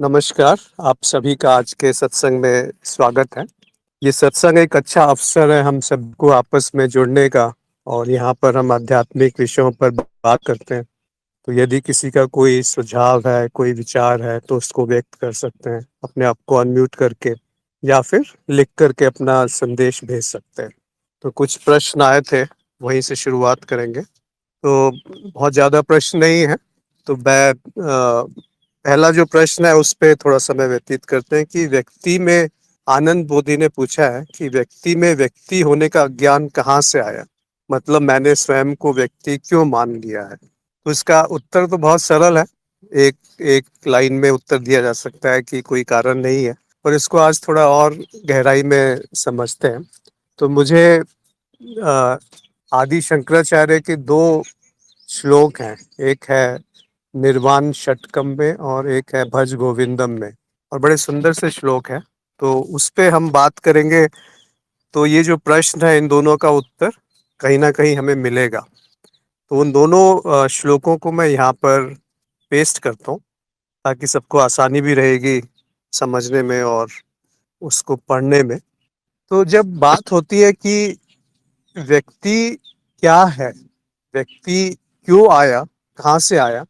नमस्कार, आप सभी का आज के सत्संग में स्वागत है। ये सत्संग एक अच्छा अवसर है हम सबको आपस में जुड़ने का और यहाँ पर हम आध्यात्मिक विषयों पर बात करते हैं। तो यदि किसी का कोई सुझाव है, कोई विचार है तो उसको व्यक्त कर सकते हैं, अपने आप को अनम्यूट करके या फिर लिख करके अपना संदेश भेज सकते हैं। तो कुछ प्रश्न आए थे, वहीं से शुरुआत करेंगे। तो बहुत ज़्यादा प्रश्न नहीं है, तो मैं पहला जो प्रश्न है उस पे थोड़ा समय व्यतीत करते हैं कि व्यक्ति में आनंद बोधि ने पूछा है कि व्यक्ति में व्यक्ति होने का ज्ञान कहाँ से आया? मतलब मैंने स्वयं को व्यक्ति क्यों मान लिया है? तो इसका उत्तर तो बहुत सरल है। एक एक लाइन में उत्तर दिया जा सकता है कि कोई कारण नहीं है, पर इसको आज थोड़ा और गहराई में समझते हैं। तो मुझे अ, आदि शंकराचार्य के 2 श्लोक हैं। एक है निर्वाण षटकम में और एक है भज गोविंदम में, और बड़े सुंदर से श्लोक है। तो उस पे हम बात करेंगे। तो ये जो प्रश्न है, इन दोनों का उत्तर कहीं ना कहीं हमें मिलेगा। तो उन दोनों श्लोकों को मैं यहाँ पर पेस्ट करता हूँ ताकि सबको आसानी भी रहेगी समझने में और उसको पढ़ने में। तो जब बात होती है कि व्यक्ति क्या है, व्यक्ति क्यों आया, कहाँ से आया,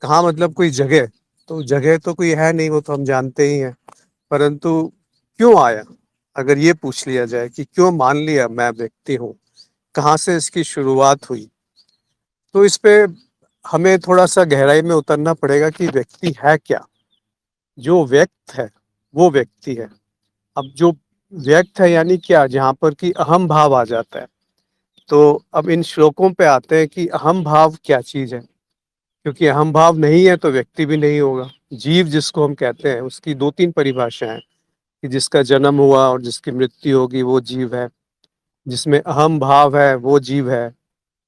कहाँ मतलब कोई जगह, तो जगह तो कोई है नहीं, वो तो हम जानते ही हैं। परंतु क्यों आया, अगर ये पूछ लिया जाए कि क्यों मान लिया मैं व्यक्ति हूँ, कहाँ से इसकी शुरुआत हुई, तो इस पे हमें थोड़ा सा गहराई में उतरना पड़ेगा कि व्यक्ति है क्या। जो व्यक्त है वो व्यक्ति है। अब जो व्यक्त है यानी क्या, जहाँ पर कि अहम भाव आ जाता है। तो अब इन श्लोकों पे आते हैं कि अहम भाव क्या चीज़ है, क्योंकि अहम भाव नहीं है तो व्यक्ति भी नहीं होगा। जीव जिसको हम कहते हैं उसकी 2-3 परिभाषाएं हैं कि जिसका जन्म हुआ और जिसकी मृत्यु होगी वो जीव है, जिसमें अहम भाव है वो जीव है,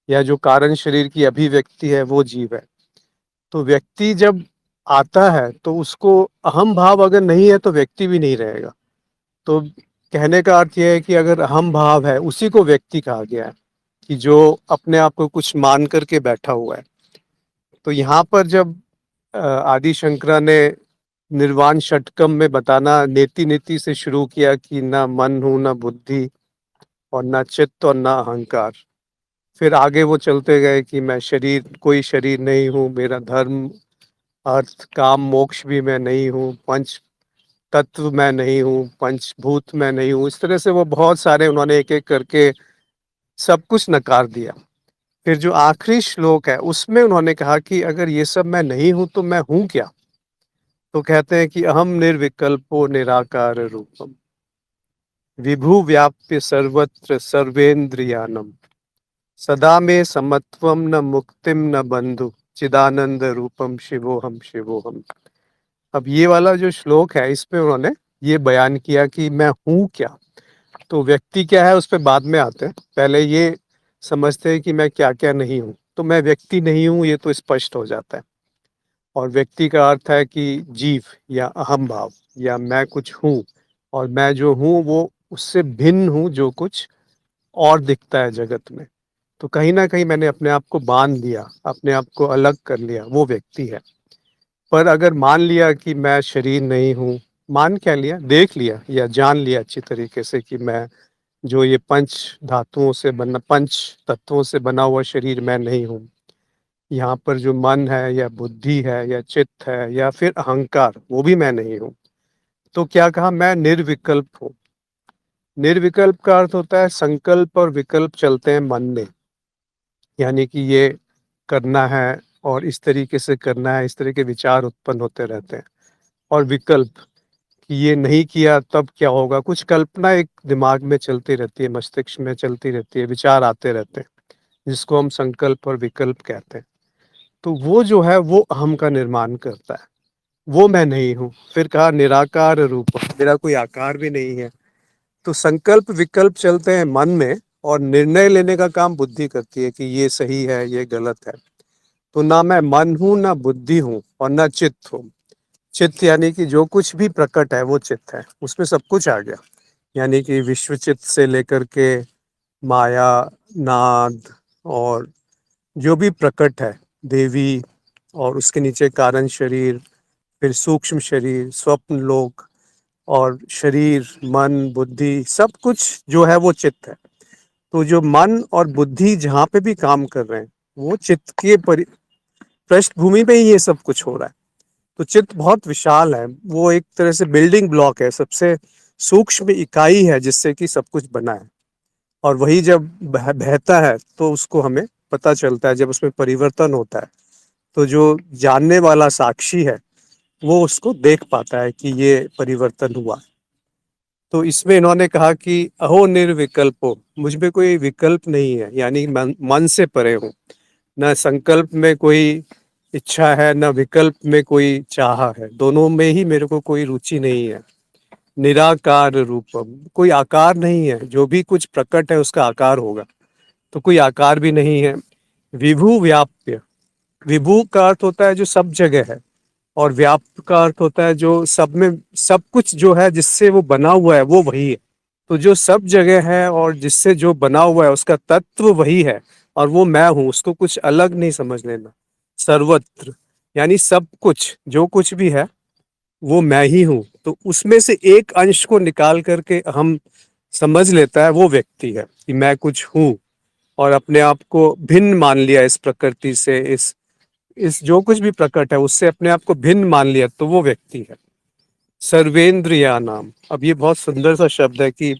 या जो कारण शरीर की अभिव्यक्ति है वो जीव है। तो व्यक्ति जब आता है तो उसको अहम भाव अगर नहीं है तो व्यक्ति भी नहीं रहेगा। तो कहने का अर्थ यह है कि अगर अहम भाव है उसी को व्यक्ति कहा गया है, कि जो अपने आप को कुछ मान करके बैठा हुआ है। तो यहाँ पर जब आदि शंकरा ने निर्वाण षटकम में बताना नेति नेति से शुरू किया कि ना मन हूँ, ना बुद्धि और ना चित्त और ना अहंकार, फिर आगे वो चलते गए कि मैं शरीर, कोई शरीर नहीं हूँ, मेरा धर्म अर्थ काम मोक्ष भी मैं नहीं हूँ, पंच तत्व मैं नहीं हूँ, पंचभूत मैं नहीं हूँ। इस तरह से वो बहुत सारे उन्होंने एक एक करके सब कुछ नकार दिया। फिर जो आखिरी श्लोक है उसमें उन्होंने कहा कि अगर ये सब मैं नहीं हूँ तो मैं हूँ क्या? तो कहते हैं कि अहम निर्विकल्पो निराकार रूपम विभु व्याप्य सर्वत्र सर्वेन्द्रियानम सदा में समत्वम न मुक्तिम न बंधु चिदानंद रूपम शिवोहम शिवोहम। अब ये वाला जो श्लोक है इसमें उन्होंने ये बयान किया कि मैं हूँ क्या। तो व्यक्ति क्या है उस पर बाद में आते हैं, पहले ये समझते हैं कि मैं क्या क्या नहीं हूँ। तो मैं व्यक्ति नहीं हूँ ये तो स्पष्ट हो जाता है। और व्यक्ति का अर्थ है कि जीव या अहम भाव, या मैं कुछ हूँ, और मैं जो हूँ वो उससे भिन्न हूँ जो कुछ और दिखता है जगत में। तो कहीं ना कहीं मैंने अपने आप को बांध लिया, अपने आप को अलग कर लिया, वो व्यक्ति है। पर अगर मान लिया कि मैं शरीर नहीं हूँ, मान क्या लिया, देख लिया या जान लिया अच्छी तरीके से कि मैं जो ये पंच धातुओं से बना, पंच तत्वों से बना हुआ शरीर मैं नहीं हूँ। यहाँ पर जो मन है या बुद्धि है या चित्त है या फिर अहंकार, वो भी मैं नहीं हूँ। तो क्या कहा, मैं निर्विकल्प हूँ। निर्विकल्प का अर्थ होता है संकल्प और विकल्प चलते हैं मन में, यानी कि ये करना है और इस तरीके से करना है, इस तरह के विचार उत्पन्न होते रहते हैं। और विकल्प कि ये नहीं किया तब क्या होगा, कुछ कल्पना एक दिमाग में चलती रहती है, मस्तिष्क में चलती रहती है, विचार आते रहते हैं, जिसको हम संकल्प और विकल्प कहते हैं। तो वो जो है वो अहम का निर्माण करता है, वो मैं नहीं हूँ। फिर कहा निराकार रूप, मेरा कोई आकार भी नहीं है। तो संकल्प विकल्प चलते हैं मन में, और निर्णय लेने का काम बुद्धि करती है कि ये सही है ये गलत है। तो ना मैं मन हूँ, ना बुद्धि हूँ, और ना चित्त हूँ। चित्त यानी कि जो कुछ भी प्रकट है वो चित्त है, उसमें सब कुछ आ गया। यानी कि विश्व चित्त से लेकर के माया, नाद, और जो भी प्रकट है, देवी, और उसके नीचे कारण शरीर, फिर सूक्ष्म शरीर, स्वप्न लोक, और शरीर, मन, बुद्धि, सब कुछ जो है वो चित्त है। तो जो मन और बुद्धि जहाँ पे भी काम कर रहे हैं, वो चित्त के पृष्ठभूमि पे ही ये सब कुछ हो रहा है। तो चित्त बहुत विशाल है, वो एक तरह से बिल्डिंग ब्लॉक है, सबसे सूक्ष्म इकाई है जिससे कि सब कुछ बना है। और वही जब बहता है तो उसको हमें पता चलता है, जब उसमें परिवर्तन होता है तो जो जानने वाला साक्षी है वो उसको देख पाता है कि ये परिवर्तन हुआ। तो इसमें इन्होंने कहा कि अहो निर्विकल्पो, मुझ में कोई विकल्प नहीं है, यानी मन से परे हूँ। न संकल्प में कोई इच्छा है, न विकल्प में कोई चाह है, दोनों में ही मेरे को कोई रुचि नहीं है। निराकार रूपम, कोई आकार नहीं है, जो भी कुछ प्रकट है उसका आकार होगा, तो कोई आकार भी नहीं है। विभु व्याप्य, विभु का अर्थ होता है जो सब जगह है, और व्याप्त का अर्थ होता है जो सब में, सब कुछ जो है जिससे वो बना हुआ है वो वही है। तो जो सब जगह है और जिससे जो बना हुआ है उसका तत्व वही है, और वो मैं हूँ, उसको कुछ अलग नहीं समझ लेना। सर्वत्र, यानी सब कुछ जो कुछ भी है वो मैं ही हूँ। तो उसमें से एक अंश को निकाल करके हम समझ लेता है वो व्यक्ति है कि मैं कुछ हूँ, और अपने आप को भिन्न मान लिया इस प्रकृति से, इस जो कुछ भी प्रकट है उससे अपने आप को भिन्न मान लिया, तो वो व्यक्ति है। सर्वेंद्रिया नाम, अब ये बहुत सुंदर सा शब्द है कि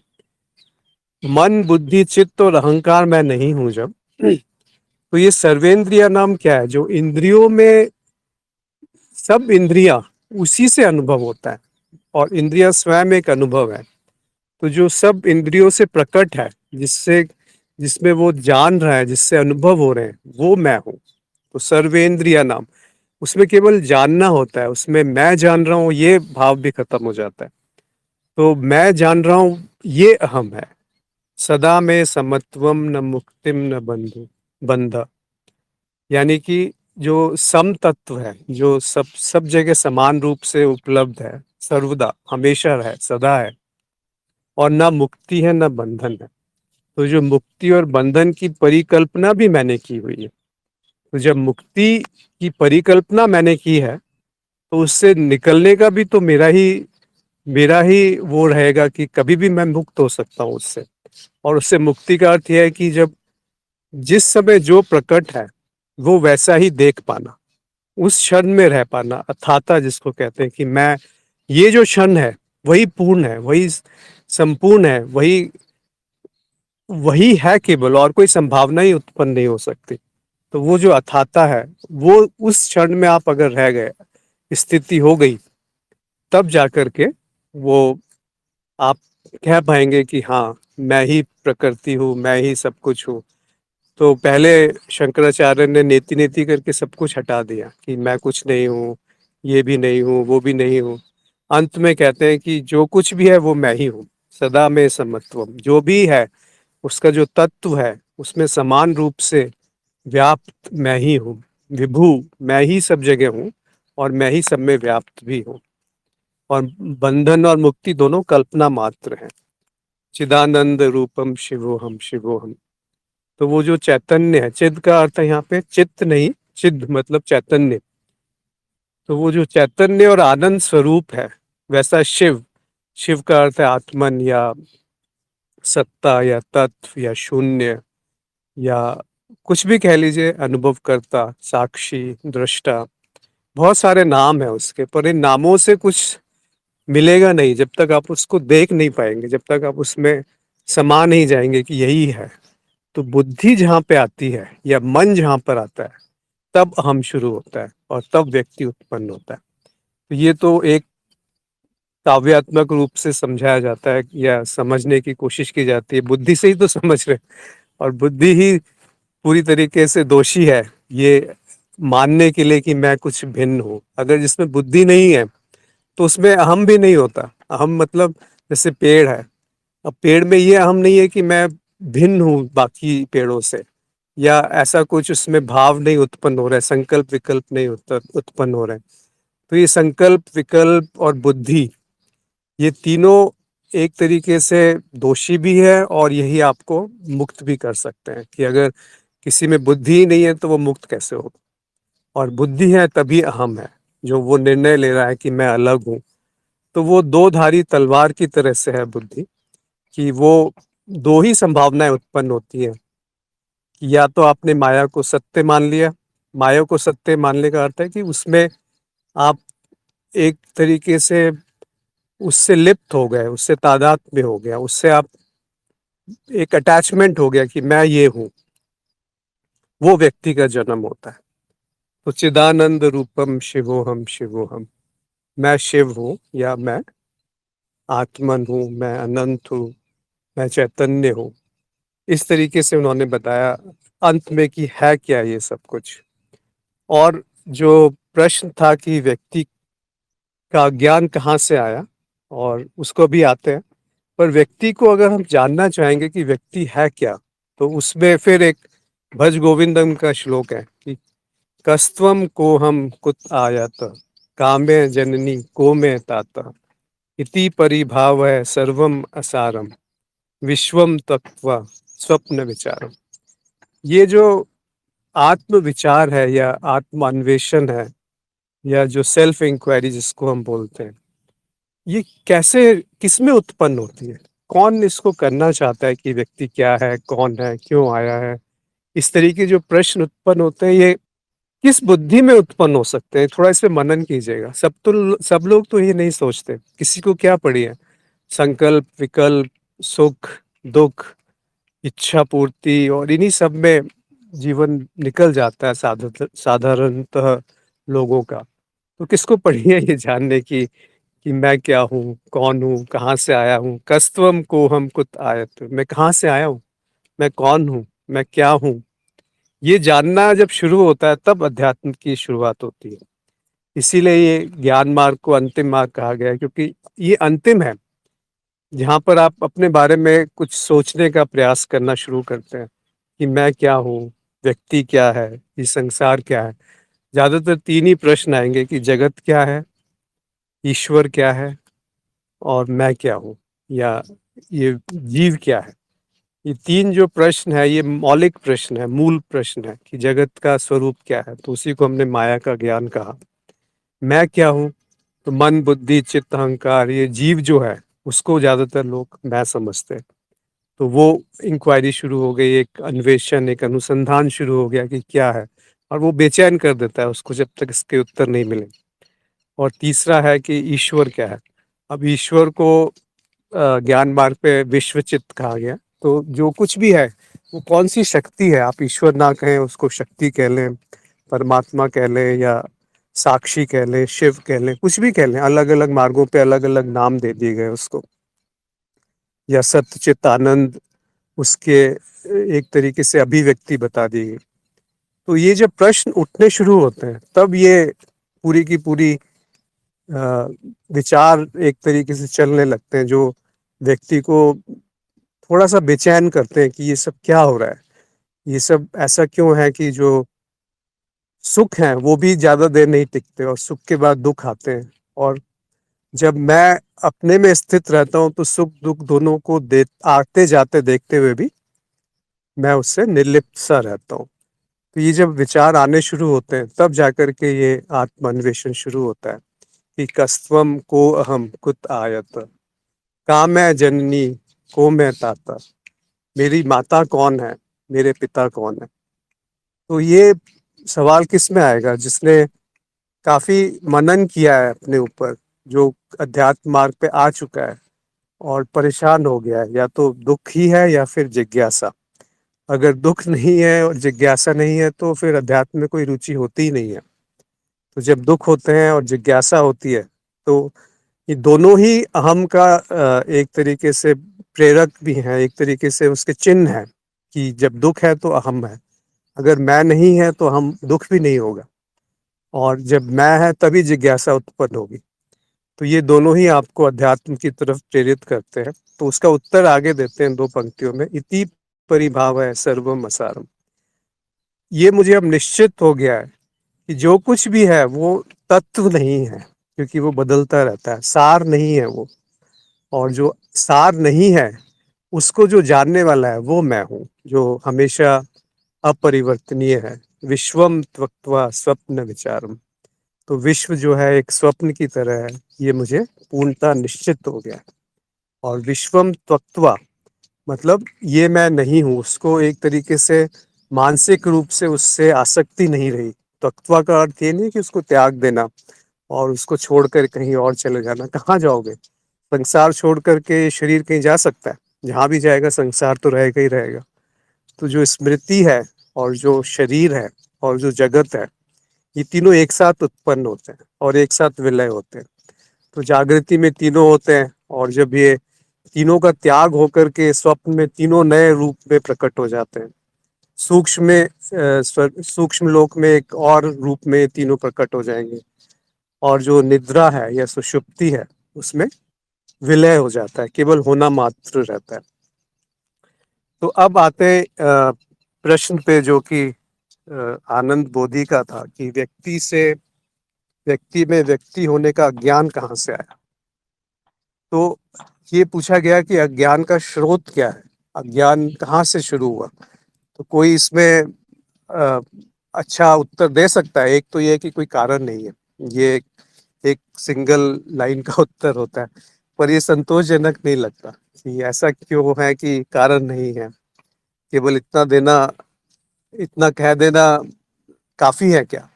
मन, बुद्धि, चित्त और अहंकार मैं नहीं हूं जब, तो ये सर्वेंद्रिया नाम क्या है? जो इंद्रियों में, सब इंद्रियां उसी से अनुभव होता है, और इंद्रिया स्वयं एक अनुभव है। तो जो सब इंद्रियों से प्रकट है, जिससे, जिसमें वो जान रहा है, जिससे अनुभव हो रहे हैं, वो मैं हूँ। तो सर्वेंद्रिया नाम, उसमें केवल जानना होता है, उसमें मैं जान रहा हूँ ये भाव भी खत्म हो जाता है। तो मैं जान रहा हूँ ये अहम है। सदा में समत्वम न मुक्तिम न बंध, यानी कि जो सम तत्व है, जो सब जगह समान रूप से उपलब्ध है, सर्वदा हमेशा है, सदा है, और ना मुक्ति है ना बंधन है। तो जो मुक्ति और बंधन की परिकल्पना भी मैंने की हुई है, तो जब मुक्ति की परिकल्पना मैंने की है तो उससे निकलने का भी तो मेरा ही वो रहेगा कि कभी भी मैं मुक्त हो सकता हूँ उससे। और उससे मुक्ति का अर्थ यह है कि जब, जिस समय जो प्रकट है वो वैसा ही देख पाना, उस क्षण में रह पाना, अथाता जिसको कहते हैं कि मैं, ये जो क्षण है वही पूर्ण है, वही संपूर्ण है, वही वही है केवल, और कोई संभावना ही उत्पन्न नहीं हो सकती। तो वो जो अथाता है, वो उस क्षण में आप अगर रह गए, स्थिति हो गई, तब जाकर के वो आप कह पाएंगे कि हाँ, मैं ही प्रकृति हूँ, मैं ही सब कुछ हूँ। तो पहले शंकराचार्य ने नेति नेति करके सब कुछ हटा दिया कि मैं कुछ नहीं हूँ, ये भी नहीं हूँ, वो भी नहीं हूँ। अंत में कहते हैं कि जो कुछ भी है वो मैं ही हूँ। सदा में समत्वम, जो भी है उसका जो तत्व है उसमें समान रूप से व्याप्त मैं ही हूँ। विभू, मैं ही सब जगह हूँ, और मैं ही सब में व्याप्त भी हूँ। और बंधन और मुक्ति दोनों कल्पना मात्र है। चिदानंद रूपम शिवोहम शिवोहम, तो वो जो चैतन्य है, चिद का अर्थ है यहाँ पे चित्त नहीं, चिद मतलब चैतन्य। तो वो जो चैतन्य और आनंद स्वरूप है, वैसा शिव, शिव का अर्थ है आत्मन, या सत्ता, या तत्व, या शून्य, या कुछ भी कह लीजिए, अनुभव करता, साक्षी, दृष्टा, बहुत सारे नाम है उसके, पर इन नामों से कुछ मिलेगा नहीं जब तक आप उसको देख नहीं पाएंगे, जब तक आप उसमें समा नहीं जाएंगे कि यही है। तो बुद्धि जहाँ पे आती है या मन जहाँ पर आता है, तब अहम शुरू होता है और तब व्यक्ति उत्पन्न होता है। तो ये तो एक काव्यात्मक रूप से समझाया जाता है या समझने की कोशिश की जाती है, बुद्धि से ही तो समझ रहे हैं। और बुद्धि ही पूरी तरीके से दोषी है ये मानने के लिए कि मैं कुछ भिन्न हूँ। अगर जिसमें बुद्धि नहीं है तो उसमें अहम भी नहीं होता। अहम मतलब जैसे पेड़ है, अब पेड़ में ये अहम नहीं है कि मैं भिन्न हूँ बाकी पेड़ों से, या ऐसा कुछ उसमें भाव नहीं उत्पन्न हो रहा है, संकल्प विकल्प नहीं उत्पन्न हो रहे हैं। तो ये संकल्प विकल्प और बुद्धि, ये तीनों एक तरीके से दोषी भी है, और यही आपको मुक्त भी कर सकते हैं कि अगर किसी में बुद्धि ही नहीं है तो वो मुक्त कैसे हो। और बुद्धि है तभी अहम है। जो वो निर्णय ले रहा है कि मैं अलग हूँ, तो वो दो धारी तलवार की तरह से है बुद्धि, कि वो दो ही संभावनाएं उत्पन्न होती हैं कि या तो आपने माया को सत्य मान लिया। माया को सत्य मानने का अर्थ है कि उसमें आप एक तरीके से उससे लिप्त हो गए, उससे तादाद में हो गया, उससे आप एक अटैचमेंट हो गया कि मैं ये हूँ। वो व्यक्ति का जन्म होता है। तो चिदानंद रूपम शिवोहम शिवोहम, मैं शिव हूँ या मैं आत्मन हूँ, मैं अनंत हूँ, मैं चैतन्य हूँ। इस तरीके से उन्होंने बताया अंत में कि है क्या ये सब कुछ। और जो प्रश्न था कि व्यक्ति का ज्ञान कहाँ से आया, और उसको भी आते हैं, पर व्यक्ति को अगर हम जानना चाहेंगे कि व्यक्ति है क्या, तो उसमें फिर एक भज गोविंदम का श्लोक है कि कस्त्वम को हम कुत आयात कामे जननी को में तात इति परिभाव है सर्वम असारम विश्वम तत्व स्वप्न विचारम। ये जो आत्म विचार है या आत्म अन्वेषण है, या जो सेल्फ इंक्वायरी जिसको हम बोलते हैं, ये कैसे किसमें उत्पन्न होती है? कौन इसको करना चाहता है कि व्यक्ति क्या है, कौन है, क्यों आया है? इस तरीके जो प्रश्न उत्पन्न होते हैं, ये किस बुद्धि में उत्पन्न हो सकते हैं? थोड़ा इस पे मनन कीजिएगा। सब लोग तो ये नहीं सोचते। किसी को क्या पड़ी है? संकल्प, विकल्प, सुख, दुख, इच्छा पूर्ति, और इन्हीं सब में जीवन निकल जाता है साधारणतः लोगों का। तो किसको पड़ी है ये जानने की कि मैं क्या हूँ, कौन हूँ, कहाँ से आया हूँ? कस्त्वम को हम कुत आयत, मैं कहाँ से आया हूँ, मैं कौन हूँ, मैं क्या हूँ? ये जानना जब शुरू होता है तब अध्यात्म की शुरुआत होती है। इसीलिए ये ज्ञान मार्ग को अंतिम मार्ग कहा गया है, क्योंकि ये अंतिम है जहाँ पर आप अपने बारे में कुछ सोचने का प्रयास करना शुरू करते हैं कि मैं क्या हूँ, व्यक्ति क्या है, ये संसार क्या है। ज्यादातर तीन ही प्रश्न आएंगे कि जगत क्या है, ईश्वर क्या है, और मैं क्या हूँ, या ये जीव क्या है। ये तीन जो प्रश्न है, ये मौलिक प्रश्न है, मूल प्रश्न है कि जगत का स्वरूप क्या है। तो उसी को हमने माया का ज्ञान कहा। मैं क्या हूँ? तो मन, बुद्धि, चित्त, अहंकार, ये जीव जो है उसको ज्यादातर लोग मैं समझते हैं। तो वो इंक्वायरी शुरू हो गई, एक अन्वेषण, एक अनुसंधान शुरू हो गया कि क्या है, और वो बेचैन कर देता है उसको जब तक इसके उत्तर नहीं मिले। और तीसरा है कि ईश्वर क्या है। अब ईश्वर को ज्ञान मार्ग पे विश्वचित्त कहा गया। तो जो कुछ भी है वो कौन सी शक्ति है, आप ईश्वर ना कहें, उसको शक्ति कह लें, परमात्मा कह लें, या साक्षी कह लें, शिव कह लें, कुछ भी कह लें। अलग अलग मार्गों पे अलग अलग नाम दे दिए गए उसको, या सत्य चित्त आनंद उसके एक तरीके से अभिव्यक्ति बता दी गई। तो ये जब प्रश्न उठने शुरू होते हैं तब ये पूरी की पूरी विचार एक तरीके से चलने लगते हैं, जो व्यक्ति को थोड़ा सा बेचैन करते हैं कि ये सब क्या हो रहा है, ये सब ऐसा क्यों है कि जो सुख है वो भी ज्यादा देर नहीं टिकते, और सुख के बाद दुख आते हैं। और जब मैं अपने में स्थित रहता हूँ तो सुख दुख दोनों को आते जाते देखते हुए भी मैं उससे निर्लिप्त सा रहता हूँ। तो ये जब विचार आने शुरू होते हैं तब जाकर के ये आत्मान्वेषण शुरू होता है कि कस्त्वम को अहम कुत आयत कामै जननी को मैं ताता, मेरी माता कौन है, मेरे पिता कौन है। तो ये सवाल किस में आएगा? जिसने काफी मनन किया है अपने ऊपर, जो अध्यात्म मार्ग पे आ चुका है और परेशान हो गया है। या तो दुख ही है या फिर जिज्ञासा। अगर दुख नहीं है और जिज्ञासा नहीं है तो फिर अध्यात्म में कोई रुचि होती ही नहीं है। तो जब दुख होते हैं और जिज्ञासा होती है तो ये दोनों ही अहम का एक तरीके से प्रेरक भी हैं, एक तरीके से उसके चिन्ह हैं कि जब दुख है तो अहम है, अगर मैं नहीं है तो हम दुख भी नहीं होगा, और जब मैं है तभी जिज्ञासा उत्पन्न होगी। तो ये दोनों ही आपको अध्यात्म की तरफ प्रेरित करते हैं। तो उसका उत्तर आगे देते हैं दो पंक्तियों में, इति परिभाव है सर्वम असारम। ये मुझे अब निश्चित हो गया है कि जो कुछ भी है वो तत्व नहीं है, क्योंकि वो बदलता रहता है, सार नहीं है वो। और जो सार नहीं है उसको जो जानने वाला है वो मैं हूँ, जो हमेशा अपरिवर्तनीय है। विश्वम त्वक्त्वा स्वप्न विचारम। तो विश्व जो है एक स्वप्न की तरह है, ये मुझे पूर्णतः निश्चित हो गया। और विश्वम त्वक्त्वा मतलब ये मैं नहीं हूँ, उसको एक तरीके से मानसिक रूप से उससे आसक्ति नहीं रही। त्वक्त्वा का अर्थ ये नहीं कि उसको त्याग देना और उसको छोड़कर कहीं और चले जाना। कहाँ जाओगे? संसार छोड़ करके ये शरीर कहीं जा सकता है? जहाँ भी जाएगा संसार तो रहेगा ही रहेगा। तो जो स्मृति है और जो शरीर है और जो जगत है, ये तीनों एक साथ उत्पन्न होते हैं और एक साथ विलय होते हैं। तो जागृति में तीनों होते हैं और जब ये तीनों का त्याग होकर के स्वप्न में तीनों नए रूप में प्रकट हो जाते हैं। सूक्ष्म लोक में एक और रूप में तीनों प्रकट हो जाएंगे और जो निद्रा है या सुषुप्ति है उसमें विलय हो जाता है, केवल होना मात्र रहता है। तो अब आते हैं प्रश्न पे जो कि आनंद बोधि का था कि व्यक्ति में व्यक्ति होने का ज्ञान कहाँ से आया। तो ये पूछा गया कि अज्ञान का स्रोत क्या है, अज्ञान कहाँ से शुरू हुआ। तो कोई इसमें अ, अच्छा उत्तर दे सकता है। एक तो ये कि कोई कारण नहीं है, ये एक सिंगल लाइन का उत्तर होता है, पर ये संतोषजनक नहीं लगता कि ऐसा क्यों है कि कारण नहीं है। केवल इतना कह देना काफी है क्या?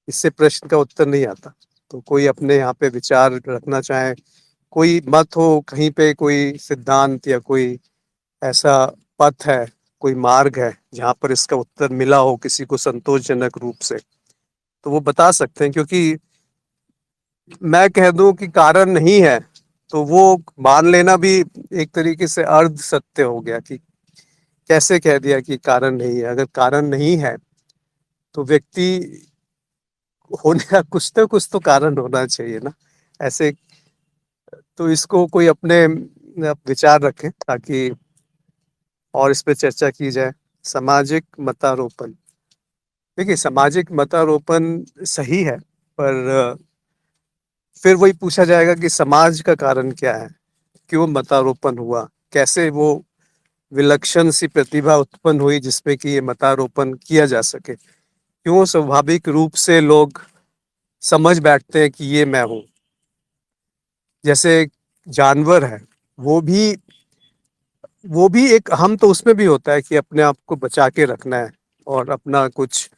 इससे प्रश्न का उत्तर नहीं आता। तो कोई अपने यहाँ पे विचार रखना चाहे, कोई मत हो कहीं पे, कोई सिद्धांत या कोई ऐसा पथ है, कोई मार्ग है जहाँ पर इसका उत्तर मिला हो किसी को संतोषजनक रूप से, तो वो बता सकते हैं। क्योंकि मैं कह दूं कि कारण नहीं है तो वो मान लेना भी एक तरीके से अर्ध सत्य हो गया। कि कैसे कह दिया कि कारण नहीं है? अगर कारण नहीं है तो व्यक्ति होने का कुछ तो कारण होना चाहिए ना। ऐसे तो इसको कोई अपने विचार रखें ताकि और इस पे चर्चा की जाए। सामाजिक मतारोपण, देखिए सामाजिक मतारोपण सही है, पर फिर वही पूछा जाएगा कि समाज का कारण क्या है, क्यों मतारोपण हुआ, कैसे वो विलक्षण सी प्रतिभा उत्पन्न हुई जिसमें कि ये मतारोपण किया जा सके, क्यों स्वाभाविक रूप से लोग समझ बैठते हैं कि ये मैं हूँ। जैसे एक जानवर है, वो भी वो भी एक, हम तो उसमें भी होता है कि अपने आप को बचा के रखना है और अपना कुछ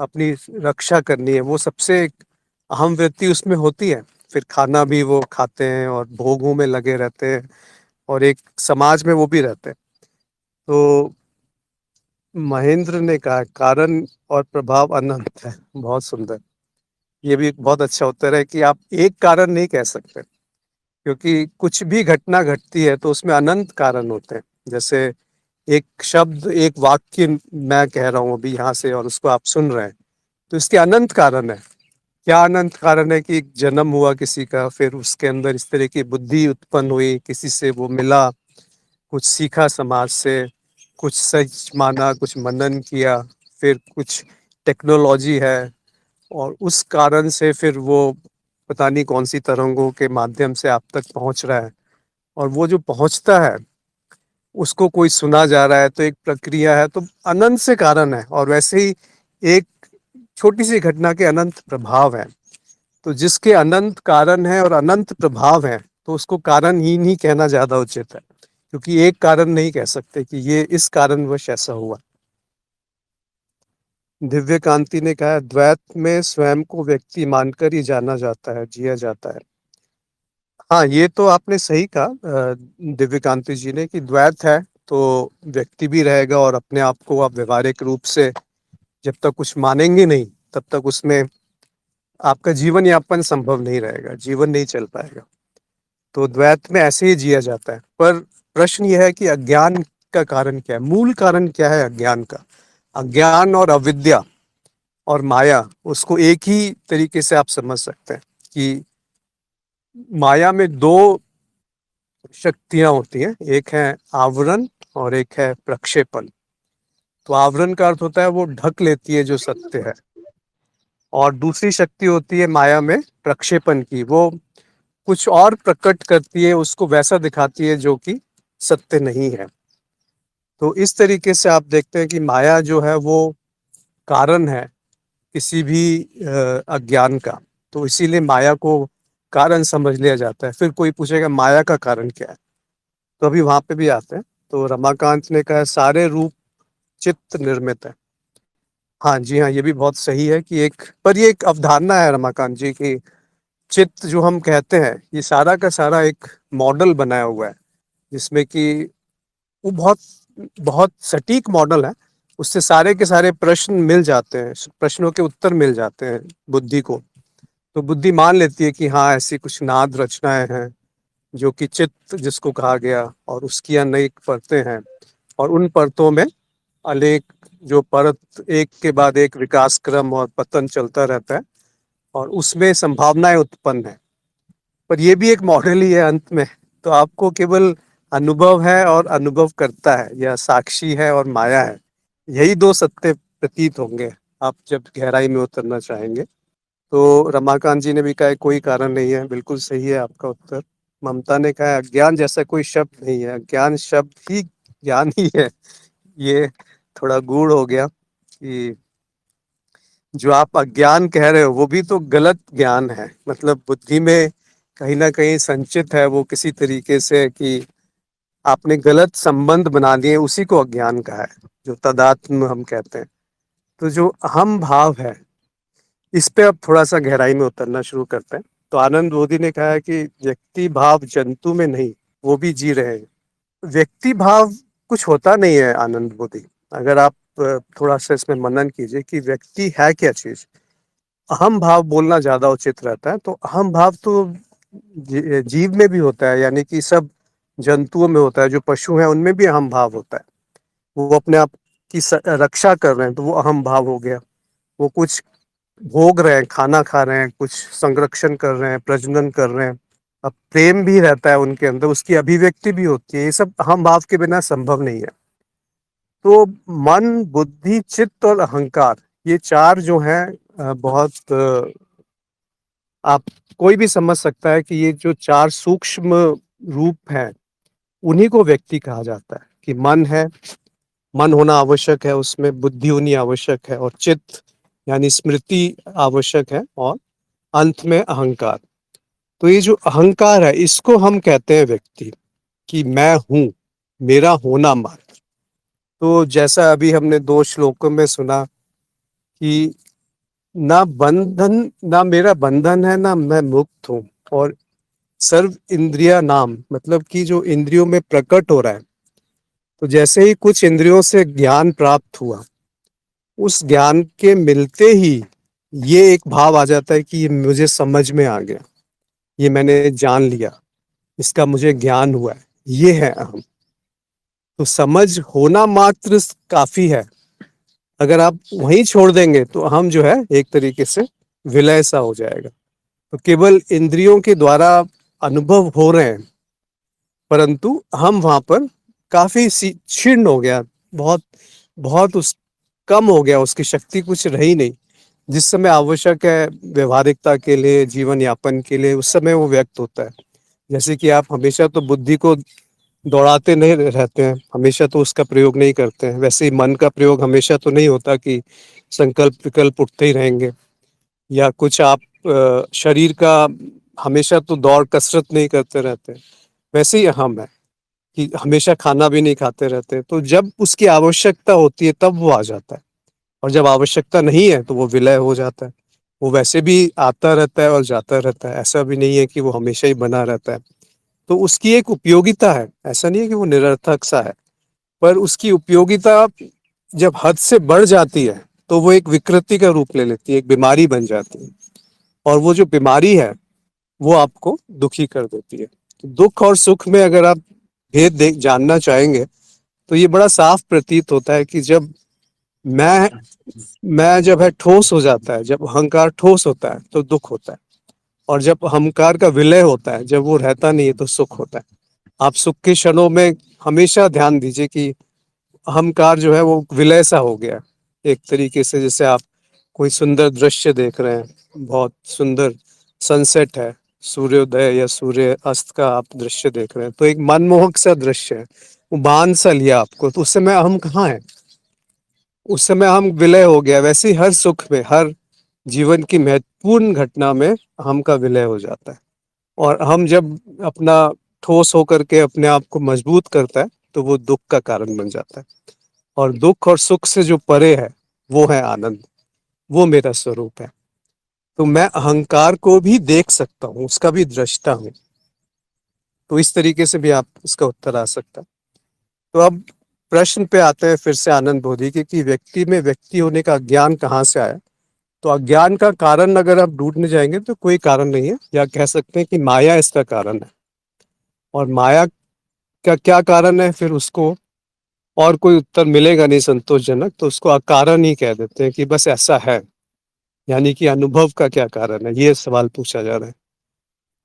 अपनी रक्षा करनी है, वो सबसे एक अहम वृत्ति उसमें होती है। फिर खाना भी वो खाते हैं और भोगों में लगे रहते हैं और एक समाज में वो भी रहते हैं। तो महेंद्र ने कहा कारण और प्रभाव अनंत है। बहुत सुंदर, ये भी एक बहुत अच्छा उत्तर है कि आप एक कारण नहीं कह सकते, क्योंकि कुछ भी घटना घटती है तो उसमें अनंत कारण होते हैं। जैसे एक शब्द, एक वाक्य मैं कह रहा हूँ अभी यहाँ से और उसको आप सुन रहे हैं, तो इसके अनंत कारण है। क्या अनंत कारण है कि जन्म हुआ किसी का, फिर उसके अंदर इस तरह की बुद्धि उत्पन्न हुई, किसी से वो मिला, कुछ सीखा समाज से, कुछ सच माना, कुछ मनन किया, फिर कुछ टेक्नोलॉजी है और उस कारण से फिर वो पता नहीं कौन सी तरंगों के माध्यम से आप तक पहुंच रहा है। और वो जो पहुंचता है उसको कोई सुना जा रहा है, तो एक प्रक्रिया है, तो अनंत से कारण है। और वैसे ही एक छोटी सी घटना के अनंत प्रभाव है। तो जिसके अनंत कारण है और अनंत प्रभाव है तो उसको कारण ही नहीं कहना ज्यादा उचित है, क्योंकि एक कारण नहीं कह सकते कि ये इस कारणवश ऐसा हुआ। दिव्य कांति ने कहा द्वैत में स्वयं को व्यक्ति मानकर ही जाना जाता है, जिया जाता है। हाँ, ये तो आपने सही कहा दिव्य कांति जी ने, कि द्वैत है तो व्यक्ति भी रहेगा और अपने आप को आप व्यवहारिक रूप से जब तक कुछ मानेंगे नहीं तब तक उसमें आपका जीवन यापन संभव नहीं रहेगा, जीवन नहीं चल पाएगा। तो द्वैत में ऐसे ही जिया जाता है। पर प्रश्न यह है कि अज्ञान का कारण क्या है, मूल कारण क्या है अज्ञान का। अज्ञान और अविद्या और माया, उसको एक ही तरीके से आप समझ सकते हैं कि माया में दो शक्तियां होती हैं, एक है आवरण और एक है प्रक्षेपण। तो आवरण का अर्थ होता है वो ढक लेती है जो सत्य है, और दूसरी शक्ति होती है माया में प्रक्षेपण की, वो कुछ और प्रकट करती है, उसको वैसा दिखाती है जो कि सत्य नहीं है। तो इस तरीके से आप देखते हैं कि माया जो है वो कारण है किसी भी अज्ञान का। तो इसीलिए माया को कारण समझ लिया जाता है। फिर कोई पूछेगा माया का कारण क्या है, तो अभी वहां पे भी आते हैं। तो रमाकांत ने कहा सारे रूप चित्त निर्मित है। हाँ जी, हाँ, ये भी बहुत सही है कि एक पर ये एक अवधारणा है रमाकांत जी की चित्त जो हम कहते हैं ये सारा का सारा एक मॉडल बनाया हुआ है, जिसमें कि वो बहुत बहुत सटीक मॉडल है। उससे सारे के सारे प्रश्न मिल जाते हैं, प्रश्नों के उत्तर मिल जाते हैं बुद्धि को। तो बुद्धि मान लेती है कि हाँ ऐसी कुछ नाद रचनाएं हैं जो कि चित्त जिसको कहा गया, और उसकी अनेक परतें हैं, और उन परतों में अनेक जो परत एक के बाद एक विकास क्रम और पतन चलता रहता है, और उसमें संभावनाएं उत्पन्न है। पर ये भी एक मॉडल ही है अंत में। तो आपको केवल अनुभव है और अनुभव करता है, या साक्षी है और माया है, यही दो सत्य प्रतीत होंगे आप जब गहराई में उतरना चाहेंगे। तो रमाकांत जी ने भी कहा कोई कारण नहीं है, बिल्कुल सही है आपका उत्तर। ममता ने कहा अज्ञान जैसा कोई शब्द नहीं है, अज्ञान शब्द ही ज्ञान ही है। ये थोड़ा गूढ़ हो गया कि जो आप अज्ञान कह रहे हो वो भी तो गलत ज्ञान है, मतलब बुद्धि में कहीं ना कहीं संचित है वो किसी तरीके से कि आपने गलत संबंध बना लिए, उसी को अज्ञान कहा है, जो तदात्म हम कहते हैं। तो जो अहम भाव है इस पे अब थोड़ा सा गहराई में उतरना शुरू करते हैं। तो आनंद बोधि ने कहा है कि व्यक्ति भाव जंतु में नहीं, वो भी जी रहे हैं। व्यक्ति भाव कुछ होता नहीं है आनंद बोधि। अगर आप थोड़ा सा इसमें मनन कीजिए कि व्यक्ति है क्या चीज। अहम भाव बोलना ज्यादा उचित रहता है। तो अहम भाव तो जीव में भी होता है, यानी कि सब जंतुओं में होता है। जो पशु हैं उनमें भी अहम भाव होता है, वो अपने आप की रक्षा कर रहे हैं तो वो अहम भाव हो गया। वो कुछ भोग रहे हैं, खाना खा रहे हैं, कुछ संरक्षण कर रहे हैं, प्रजनन कर रहे हैं। अब प्रेम भी रहता है उनके अंदर, उसकी अभिव्यक्ति भी होती है। ये सब अहम भाव के बिना संभव नहीं है। तो मन, बुद्धि, चित्त और अहंकार, ये चार जो हैं बहुत आप कोई भी समझ सकता है कि ये जो चार सूक्ष्म रूप हैं उन्हीं को व्यक्ति कहा जाता है। कि मन है, मन होना आवश्यक है, उसमें बुद्धि होनी आवश्यक है, और चित्त यानी स्मृति आवश्यक है, और अंत में अहंकार। तो ये जो अहंकार है इसको हम कहते हैं व्यक्ति, कि मैं हूं, मेरा होना मात्र। तो जैसा अभी हमने दो श्लोकों में सुना कि ना बंधन, ना मेरा बंधन है, ना मैं मुक्त हूं, और सर्व इंद्रिया नाम, मतलब कि जो इंद्रियों में प्रकट हो रहा है। तो जैसे ही कुछ इंद्रियों से ज्ञान प्राप्त हुआ, उस ज्ञान के मिलते ही ये एक भाव आ जाता है कि ये मुझे समझ में आ गया, ये मैंने जान लिया, इसका मुझे ज्ञान हुआ है, ये है अहम। तो समझ होना मात्र काफी है। अगर आप वहीं छोड़ देंगे तो अहम जो है एक तरीके से विलय सा हो जाएगा। तो केवल इंद्रियों के द्वारा अनुभव हो रहे हैं, परंतु हम वहां पर काफी क्षीण हो गया, बहुत बहुत उस कम हो गया, उसकी शक्ति कुछ रही नहीं। जिस समय आवश्यक है व्यवहारिकता के लिए, जीवन यापन के लिए, उस समय वो व्यक्त होता है। जैसे कि आप हमेशा तो बुद्धि को दौड़ाते नहीं रहते हैं, हमेशा तो उसका प्रयोग नहीं करते हैं। वैसे ही मन का प्रयोग हमेशा तो नहीं होता कि संकल्प विकल्प उठते ही रहेंगे, या कुछ आप शरीर का हमेशा तो दौड़ कसरत नहीं करते रहते। वैसे ही अहम है कि हमेशा खाना भी नहीं खाते रहते। तो जब उसकी आवश्यकता होती है तब वो आ जाता है, और जब आवश्यकता नहीं है तो वो विलय हो जाता है। वो वैसे भी आता रहता है और जाता रहता है, ऐसा भी नहीं है कि वो हमेशा ही बना रहता है। तो उसकी एक उपयोगिता है, ऐसा नहीं है कि वो निरर्थक सा है। पर उसकी उपयोगिता जब हद से बढ़ जाती है तो वो एक विकृति का रूप ले लेती है, एक बीमारी बन जाती है। और वो जो बीमारी है वो आपको दुखी कर देती है। तो दुख और सुख में अगर आप भेद देख जानना चाहेंगे तो ये बड़ा साफ प्रतीत होता है कि जब मैं मैं जब है ठोस हो जाता है, जब अहंकार ठोस होता है तो दुख होता है। और जब अहंकार का विलय होता है, जब वो रहता नहीं है तो सुख होता है। आप सुख के क्षणों में हमेशा ध्यान दीजिए कि अहंकार जो है वो विलय सा हो गया एक तरीके से। जैसे आप कोई सुंदर दृश्य देख रहे हैं, बहुत सुंदर सनसेट है, सूर्योदय या सूर्य अस्त का आप दृश्य देख रहे हैं, तो एक मनमोहक सा दृश्य है, वो बांध सा लिया आपको, तो उस समय अहम कहाँ है? उस समय हम विलय हो गया। वैसे ही हर सुख में, हर जीवन की महत्वपूर्ण घटना में अहम का विलय हो जाता है। और हम जब अपना ठोस होकर के अपने आप को मजबूत करता है तो वो दुख का कारण बन जाता है। और दुख और सुख से जो परे है वो है आनंद, वो मेरा स्वरूप है। तो मैं अहंकार को भी देख सकता हूँ, उसका भी दृष्टा हूँ। तो इस तरीके से भी आप इसका उत्तर आ सकता है। तो अब प्रश्न पे आते हैं फिर से आनंद बोधि के कि व्यक्ति में व्यक्ति होने का ज्ञान कहाँ से आया। तो अज्ञान का कारण अगर आप ढूंढने जाएंगे तो कोई कारण नहीं है, या कह सकते हैं कि माया इसका कारण है। और माया का क्या कारण है, फिर उसको और कोई उत्तर मिलेगा नहीं संतोषजनक, तो उसको अकारण ही कह देते हैं कि बस ऐसा है। यानी कि अनुभव का क्या कारण है, ये सवाल पूछा जा रहा है।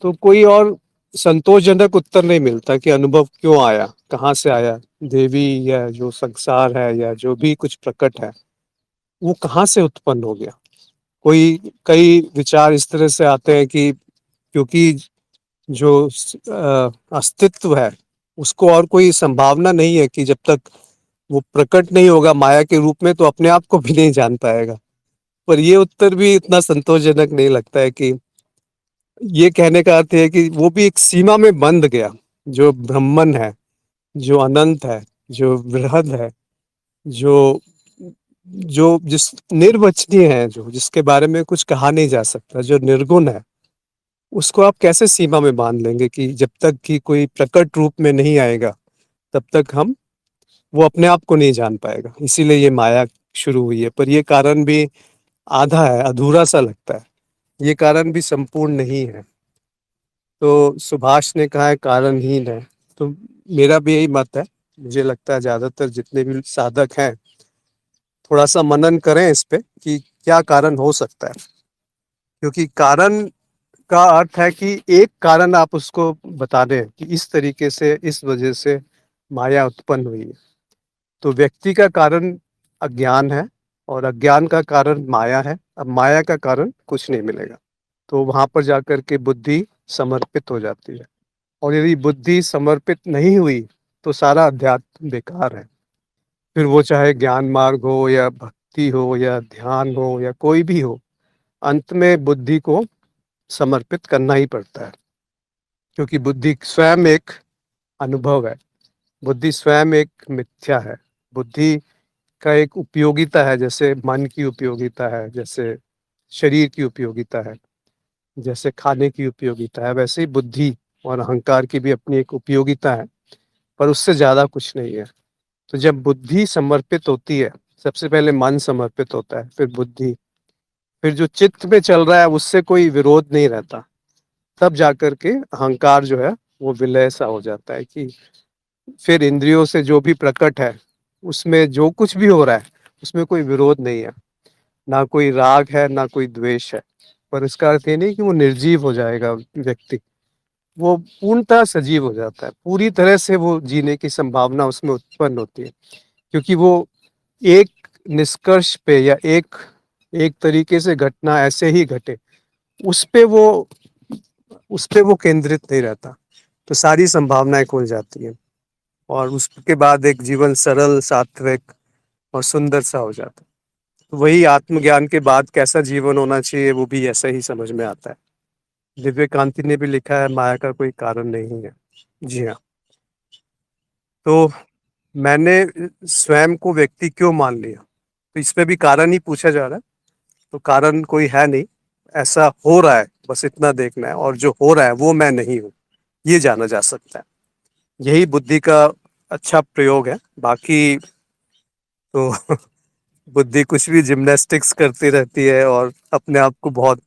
तो कोई और संतोषजनक उत्तर नहीं मिलता कि अनुभव क्यों आया, कहाँ से आया। देवी या जो संसार है या जो भी कुछ प्रकट है वो कहाँ से उत्पन्न हो गया। कोई कई विचार इस तरह से आते हैं कि क्योंकि जो अस्तित्व है उसको और कोई संभावना नहीं है कि जब तक वो प्रकट नहीं होगा माया के रूप में तो अपने आप को भी नहीं जान पाएगा। पर ये उत्तर भी इतना संतोषजनक नहीं लगता है कि ये कहने का अर्थ है कि वो भी एक सीमा में बंध गया। जो ब्रह्मन है, जो अनंत है, जो वृहद है, जो जो जिस निर्वचनीय है, जो जिसके बारे में कुछ कहा नहीं जा सकता, जो निर्गुण है, उसको आप कैसे सीमा में बांध लेंगे कि जब तक कि कोई प्रकट रूप में नहीं आएगा तब तक हम वो अपने आप को नहीं जान पाएगा। इसीलिए ये माया शुरू हुई है। पर ये कारण भी आधा है, अधूरा सा लगता है। ये कारण भी संपूर्ण नहीं है। तो सुभाष ने कहा है कारणहीन है। तो मेरा भी यही मत है। मुझे लगता है ज्यादातर जितने भी साधक हैं थोड़ा सा मनन करें इस पे कि क्या कारण हो सकता है। क्योंकि कारण का अर्थ है कि एक कारण आप उसको बता दें कि इस तरीके से इस वजह से माया उत्पन्न हुई है। तो व्यक्ति का कारण अज्ञान है और अज्ञान का कारण माया है। अब माया का कारण कुछ नहीं मिलेगा। तो वहां पर जाकर के बुद्धि समर्पित हो जाती है। और यदि बुद्धि समर्पित नहीं हुई तो सारा अध्यात्म बेकार है। फिर वो चाहे ज्ञान मार्ग हो या भक्ति हो या ध्यान हो या कोई भी हो, अंत में बुद्धि को समर्पित करना ही पड़ता है। क्योंकि बुद्धि स्वयं एक अनुभव है। बुद्धि स्वयं एक मिथ्या है। बुद्धि का एक उपयोगिता है, जैसे मन की उपयोगिता है, जैसे शरीर की उपयोगिता है, जैसे खाने की उपयोगिता है, वैसे ही बुद्धि और अहंकार की भी अपनी एक उपयोगिता है। पर उससे ज्यादा कुछ नहीं है। तो जब बुद्धि समर्पित होती है, सबसे पहले मन समर्पित होता है, फिर बुद्धि, फिर जो चित्त में चल रहा है उससे कोई विरोध नहीं रहता, तब जाकर के अहंकार जो है वो विलय सा हो जाता है कि फिर इंद्रियों से जो भी प्रकट है उसमें जो कुछ भी हो रहा है उसमें कोई विरोध नहीं है। ना कोई राग है ना कोई द्वेष है। पर इसका अर्थ ये नहीं कि वो निर्जीव हो जाएगा व्यक्ति। वो पूर्णतः सजीव हो जाता है। पूरी तरह से वो जीने की संभावना उसमें उत्पन्न होती है। क्योंकि वो एक निष्कर्ष पे या एक एक तरीके से घटना ऐसे ही घटे उस पे वो केंद्रित नहीं रहता। तो सारी संभावनाएं खुल जाती हैं और उसके बाद एक जीवन सरल, सात्विक और सुंदर सा हो जाता है। तो वही आत्मज्ञान के बाद कैसा जीवन होना चाहिए वो भी ऐसा ही समझ में आता है। दिव्य कांति ने भी लिखा है माया का कोई कारण नहीं है। जी हाँ। तो मैंने स्वयं को व्यक्ति क्यों मान लिया, तो इसमें भी कारण ही पूछा जा रहा है। तो कारण कोई है नहीं, ऐसा हो रहा है, बस इतना देखना है। और जो हो रहा है वो मैं नहीं हूँ, ये जाना जा सकता है। यही बुद्धि का अच्छा प्रयोग है। बाकी तो बुद्धि कुछ भी जिम्नास्टिक्स करती रहती है और अपने आप को बहुत,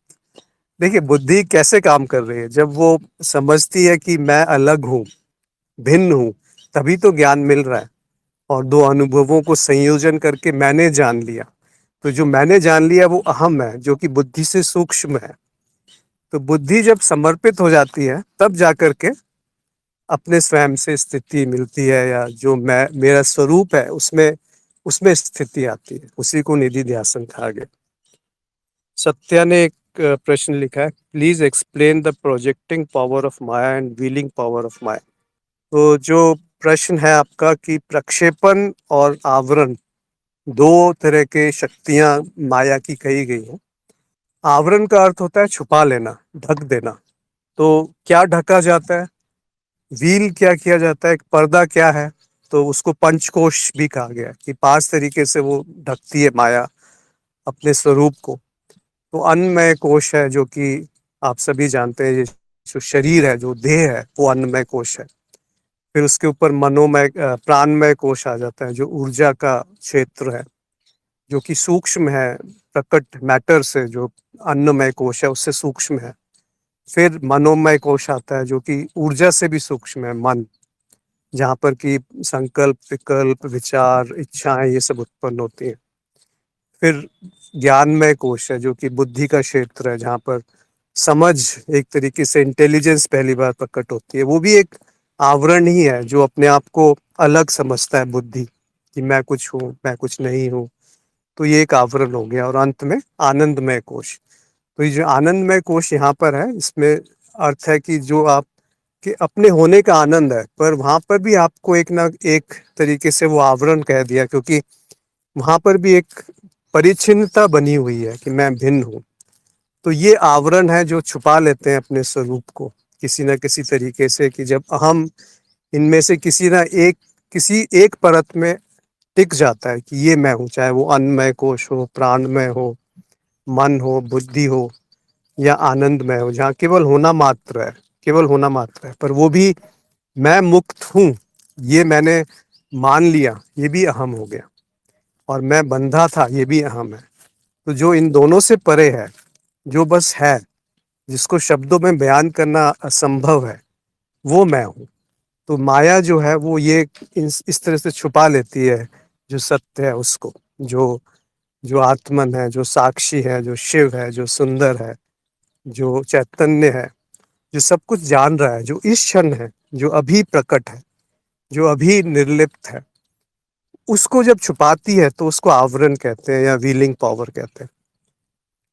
देखिए बुद्धि कैसे काम कर रही है जब वो समझती है कि मैं अलग हूँ, भिन्न हूँ, तभी तो ज्ञान मिल रहा है। और दो अनुभवों को संयोजन करके मैंने जान लिया। तो जो मैंने जान लिया वो अहम है, जो कि बुद्धि से सूक्ष्म है। तो बुद्धि जब समर्पित हो जाती है तब जाकर के अपने स्वयं से स्थिति मिलती है, या जो मैं मेरा स्वरूप है उसमें उसमें स्थिति आती है। उसी को निधि ध्यासन कहा गया। सत्या ने एक प्रश्न लिखा है, please explain the projecting power of Maya and veiling power of Maya. तो जो प्रश्न है आपका कि प्रक्षेपण और आवरण, दो तरह के शक्तियां माया की कही गई हैं। आवरण का अर्थ होता है छुपा लेना, ढक देना। तो क्या ढका जाता है, व्हील क्या किया जाता है, एक पर्दा क्या है, तो उसको पंचकोश भी कहा गया है कि 5 तरीके से वो ढकती है माया अपने स्वरूप को। तो अन्नमय कोश है जो कि आप सभी जानते हैं, ये जो शरीर है, जो देह है, वो अन्नमय कोश है। फिर उसके ऊपर मनोमय प्राणमय कोश आ जाता है, जो ऊर्जा का क्षेत्र है, जो कि सूक्ष्म है, प्रकट मैटर से, जो अन्नमय कोश है उससे सूक्ष्म है। फिर मनोमय कोश आता है जो कि ऊर्जा से भी सूक्ष्म है, मन, जहाँ पर कि संकल्प, विकल्प, विचार, इच्छाएं ये सब उत्पन्न होती हैं। फिर ज्ञानमय कोश है जो कि बुद्धि का क्षेत्र है, जहाँ पर समझ, एक तरीके से इंटेलिजेंस पहली बार प्रकट होती है। वो भी एक आवरण ही है जो अपने आप को अलग समझता है, बुद्धि, कि मैं कुछ हूँ, मैं कुछ नहीं हूँ। तो ये एक आवरण हो गया। और अंत में आनंदमय कोश। तो ये जो आनंदमय कोश यहाँ पर है, इसमें अर्थ है कि जो आप के अपने होने का आनंद है, पर वहां पर भी आपको एक ना एक तरीके से वो आवरण कह दिया, क्योंकि वहां पर भी एक परिच्छिन्नता बनी हुई है कि मैं भिन्न हूँ। तो ये आवरण है जो छुपा लेते हैं अपने स्वरूप को किसी न किसी तरीके से, कि जब हम इनमें से किसी एक परत में टिक जाता है कि ये मैं हूँ, चाहे वो अन्नमय कोश हो, प्राणमय हो, मन हो, बुद्धि हो, या आनंदमय हो, जहाँ केवल होना मात्र है, केवल होना मात्र है, पर वो भी मैं मुक्त हूँ, ये मैंने मान लिया, ये भी अहम हो गया। और मैं बंधा था, ये भी अहम है। तो जो इन दोनों से परे है, जो बस है, जिसको शब्दों में बयान करना असंभव है, वो मैं हूँ। तो माया जो है वो ये इस तरह से छुपा लेती है जो सत्य है उसको, जो जो आत्मन है, जो साक्षी है, जो शिव है, जो सुंदर है, जो चैतन्य है, जो सब कुछ जान रहा है, जो इस क्षण है, जो अभी प्रकट है, जो अभी निर्लिप्त है, उसको जब छुपाती है तो उसको आवरण कहते हैं या व्हीलिंग पावर कहते हैं।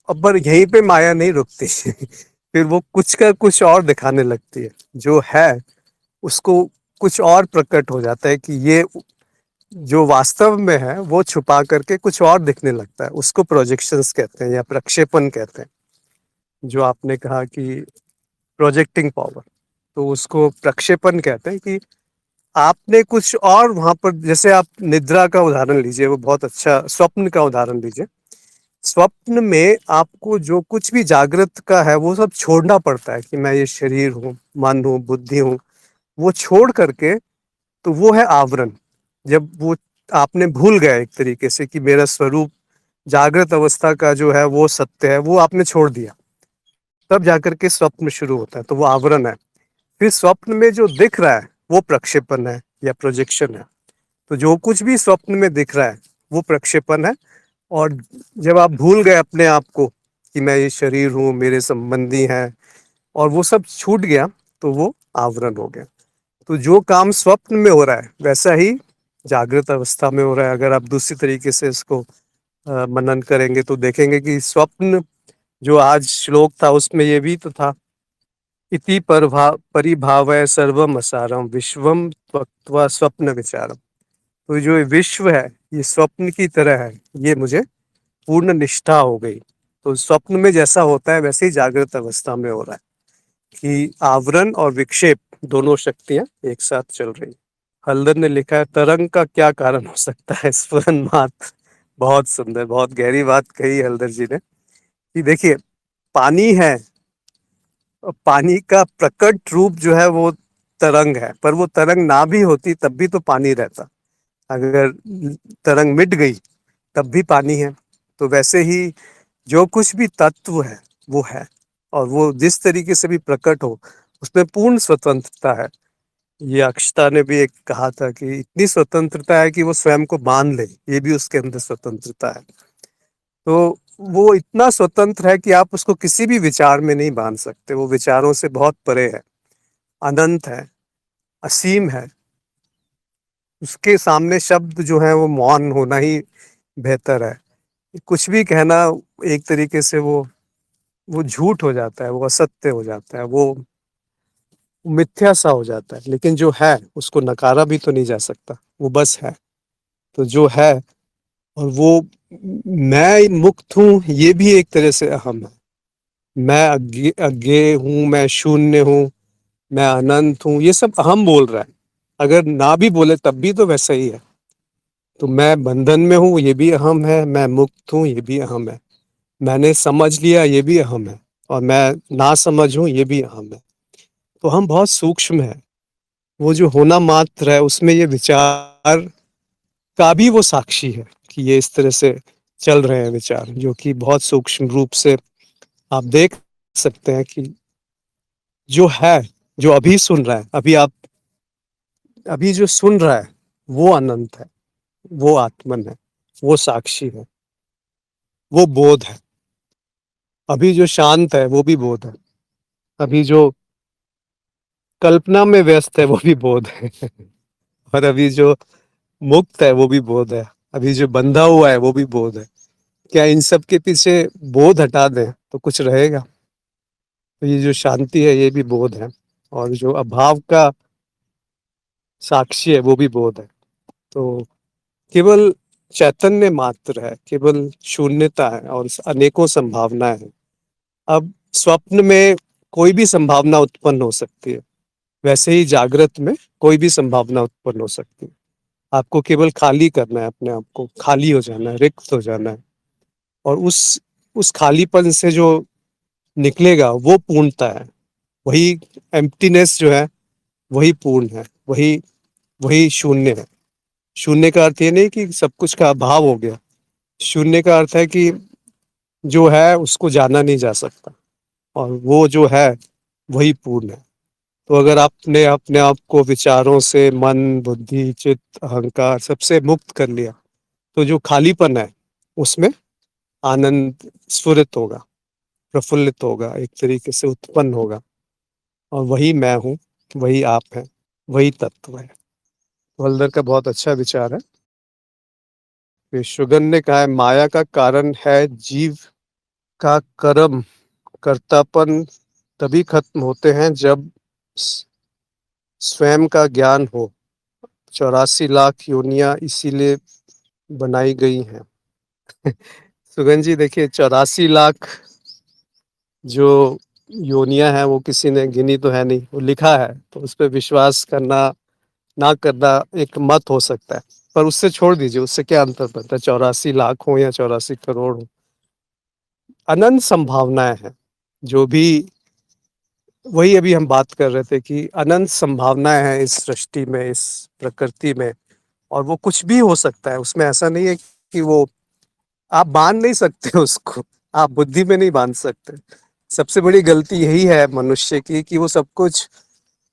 अब पर यहीं पे माया नहीं रुकती फिर वो कुछ का कुछ और दिखाने लगती है, जो है उसको कुछ और प्रकट हो जाता है कि ये जो वास्तव में है वो छुपा करके कुछ और दिखने लगता है। उसको प्रोजेक्शंस कहते हैं या प्रक्षेपण कहते हैं। जो आपने कहा कि प्रोजेक्टिंग पावर, तो उसको प्रक्षेपण कहते हैं कि आपने कुछ और वहां पर, जैसे आप निद्रा का उदाहरण लीजिए, वो बहुत अच्छा, स्वप्न का उदाहरण लीजिए। स्वप्न में आपको जो कुछ भी जागृत का है वो सब छोड़ना पड़ता है कि मैं ये शरीर हूँ, मन हूँ, बुद्धि हूँ, वो छोड़ करके, तो वो है आवरण। जब वो आपने भूल गए एक तरीके से कि मेरा स्वरूप जागृत अवस्था का जो है वो सत्य है, वो आपने छोड़ दिया, तब जाकर के स्वप्न शुरू होता है, तो वो आवरण है। फिर स्वप्न में जो दिख रहा है वो प्रक्षेपण है या प्रोजेक्शन है। तो जो कुछ भी स्वप्न में दिख रहा है वो प्रक्षेपण है। और जब आप भूल गए अपने आप को कि मैं ये शरीर हूँ, मेरे संबंधी हैं, और वो सब छूट गया, तो वो आवरण हो गया। तो जो काम स्वप्न में हो रहा है वैसा ही जागृत अवस्था में हो रहा है। अगर आप दूसरी तरीके से इसको मनन करेंगे तो देखेंगे कि स्वप्न, जो आज श्लोक था उसमें ये भी तो था, इति परिभावय सर्वम असारम विश्वम त्वक्त्वा स्वप्न विचारम। तो जो ये विश्व है ये स्वप्न की तरह है, ये मुझे पूर्ण निष्ठा हो गई। तो स्वप्न में जैसा होता है वैसे ही जागृत अवस्था में हो रहा है कि आवरण और विक्षेप दोनों शक्तियां एक साथ चल रही हैं। हल्दर ने लिखा है, तरंग का क्या कारण हो सकता है स्फुरन मात्र। बहुत सुंदर, बहुत गहरी बात कही हल्दर जी ने कि देखिए, पानी है, पानी का प्रकट रूप जो है वो तरंग है, पर वो तरंग ना भी होती तब भी तो पानी रहता। अगर तरंग मिट गई तब भी पानी है। तो वैसे ही जो कुछ भी तत्व है वो है, और वो जिस तरीके से भी प्रकट हो उसमें पूर्ण स्वतंत्रता है। ये अक्षता ने भी एक कहा था कि इतनी स्वतंत्रता है कि वो स्वयं को बांध ले, ये भी उसके अंदर स्वतंत्रता है। तो वो इतना स्वतंत्र है कि आप उसको किसी भी विचार में नहीं बांध सकते, वो विचारों से बहुत परे है, अनंत है, असीम है। उसके सामने शब्द जो है वो मौन होना ही बेहतर है। कुछ भी कहना एक तरीके से वो झूठ हो जाता है, वो असत्य हो जाता है, वो मिथ्या सा हो जाता है। लेकिन जो है उसको नकारा भी तो नहीं जा सकता, वो बस है। तो जो है, और वो मैं मुक्त हूँ, ये भी एक तरह से अहम है। मैं अज्ञेय हूँ, मैं शून्य हूँ, मैं अनंत हूँ, ये सब अहम बोल रहा है। अगर ना भी बोले तब भी तो वैसा ही है। तो मैं बंधन में हूँ, ये भी अहम है, मैं मुक्त हूँ, ये भी अहम है, मैंने समझ लिया, ये भी अहम है, और मैं ना समझ हूँ, ये भी अहम है। तो हम बहुत सूक्ष्म है। वो जो होना मात्र है, उसमें ये विचार का भी वो साक्षी है कि ये इस तरह से चल रहे हैं विचार, जो कि बहुत सूक्ष्म रूप से आप देख सकते हैं कि जो है, जो अभी सुन रहा है, अभी जो सुन रहा है, वो अनंत है, वो आत्मन है, वो साक्षी है, वो बोध है। अभी जो शांत है वो भी बोध है, अभी जो कल्पना में व्यस्त है वो भी बोध है और अभी जो मुक्त है वो भी बोध है, अभी जो बंधा हुआ है वो भी बोध है। क्या इन सब के पीछे बोध हटा दें तो कुछ रहेगा? तो ये जो शांति है ये भी बोध है, और जो अभाव का साक्षी है वो भी बोध है। तो केवल चैतन्य मात्र है, केवल शून्यता है और अनेकों संभावनाएं हैं। अब स्वप्न में कोई भी संभावना उत्पन्न हो सकती है, वैसे ही जागृत में कोई भी संभावना उत्पन्न हो सकती है। आपको केवल खाली करना है, अपने आप को खाली हो जाना है, रिक्त हो जाना है, और उस खालीपन से जो निकलेगा वो पूर्णता है। वही एम्प्टीनेस जो है वही पूर्ण है, वही वही शून्य है। शून्य का अर्थ ये नहीं कि सब कुछ का अभाव हो गया। शून्य का अर्थ है कि जो है उसको जाना नहीं जा सकता, और वो जो है वही पूर्ण है। तो अगर आपने अपने आप को विचारों से, मन, बुद्धि, चित्त, अहंकार सबसे मुक्त कर लिया, तो जो खालीपन है उसमें आनंद स्फुरित होगा, प्रफुल्लित होगा, एक तरीके से उत्पन्न होगा, और वही मैं हूँ, वही आप है, वही तत्व है। तो हल्दर का बहुत अच्छा विचार है। फिर शुगन ने कहा है, माया का कारण है जीव का कर्म, कर्तापन तभी खत्म होते हैं जब स्वयं का ज्ञान हो। 84 लाख योनियां इसीलिए बनाई गई हैं। सुगन जी देखिए, 84 लाख जो योनियां हैं वो किसी ने गिनी तो है नहीं, वो लिखा है, तो उस पर विश्वास करना ना करना एक मत हो सकता है। पर उससे छोड़ दीजिए, उससे क्या अंतर पड़ता है, 84 लाख हो या 84 करोड़ हो, अनंत संभावनाएं हैं। जो भी, वही अभी हम बात कर रहे थे कि अनंत संभावनाएं हैं इस सृष्टि में, इस प्रकृति में, और वो कुछ भी हो सकता है। उसमें ऐसा नहीं है कि वो आप बांध नहीं सकते उसको, आप बुद्धि में नहीं बांध सकते। सबसे बड़ी गलती यही है मनुष्य की कि वो सब कुछ,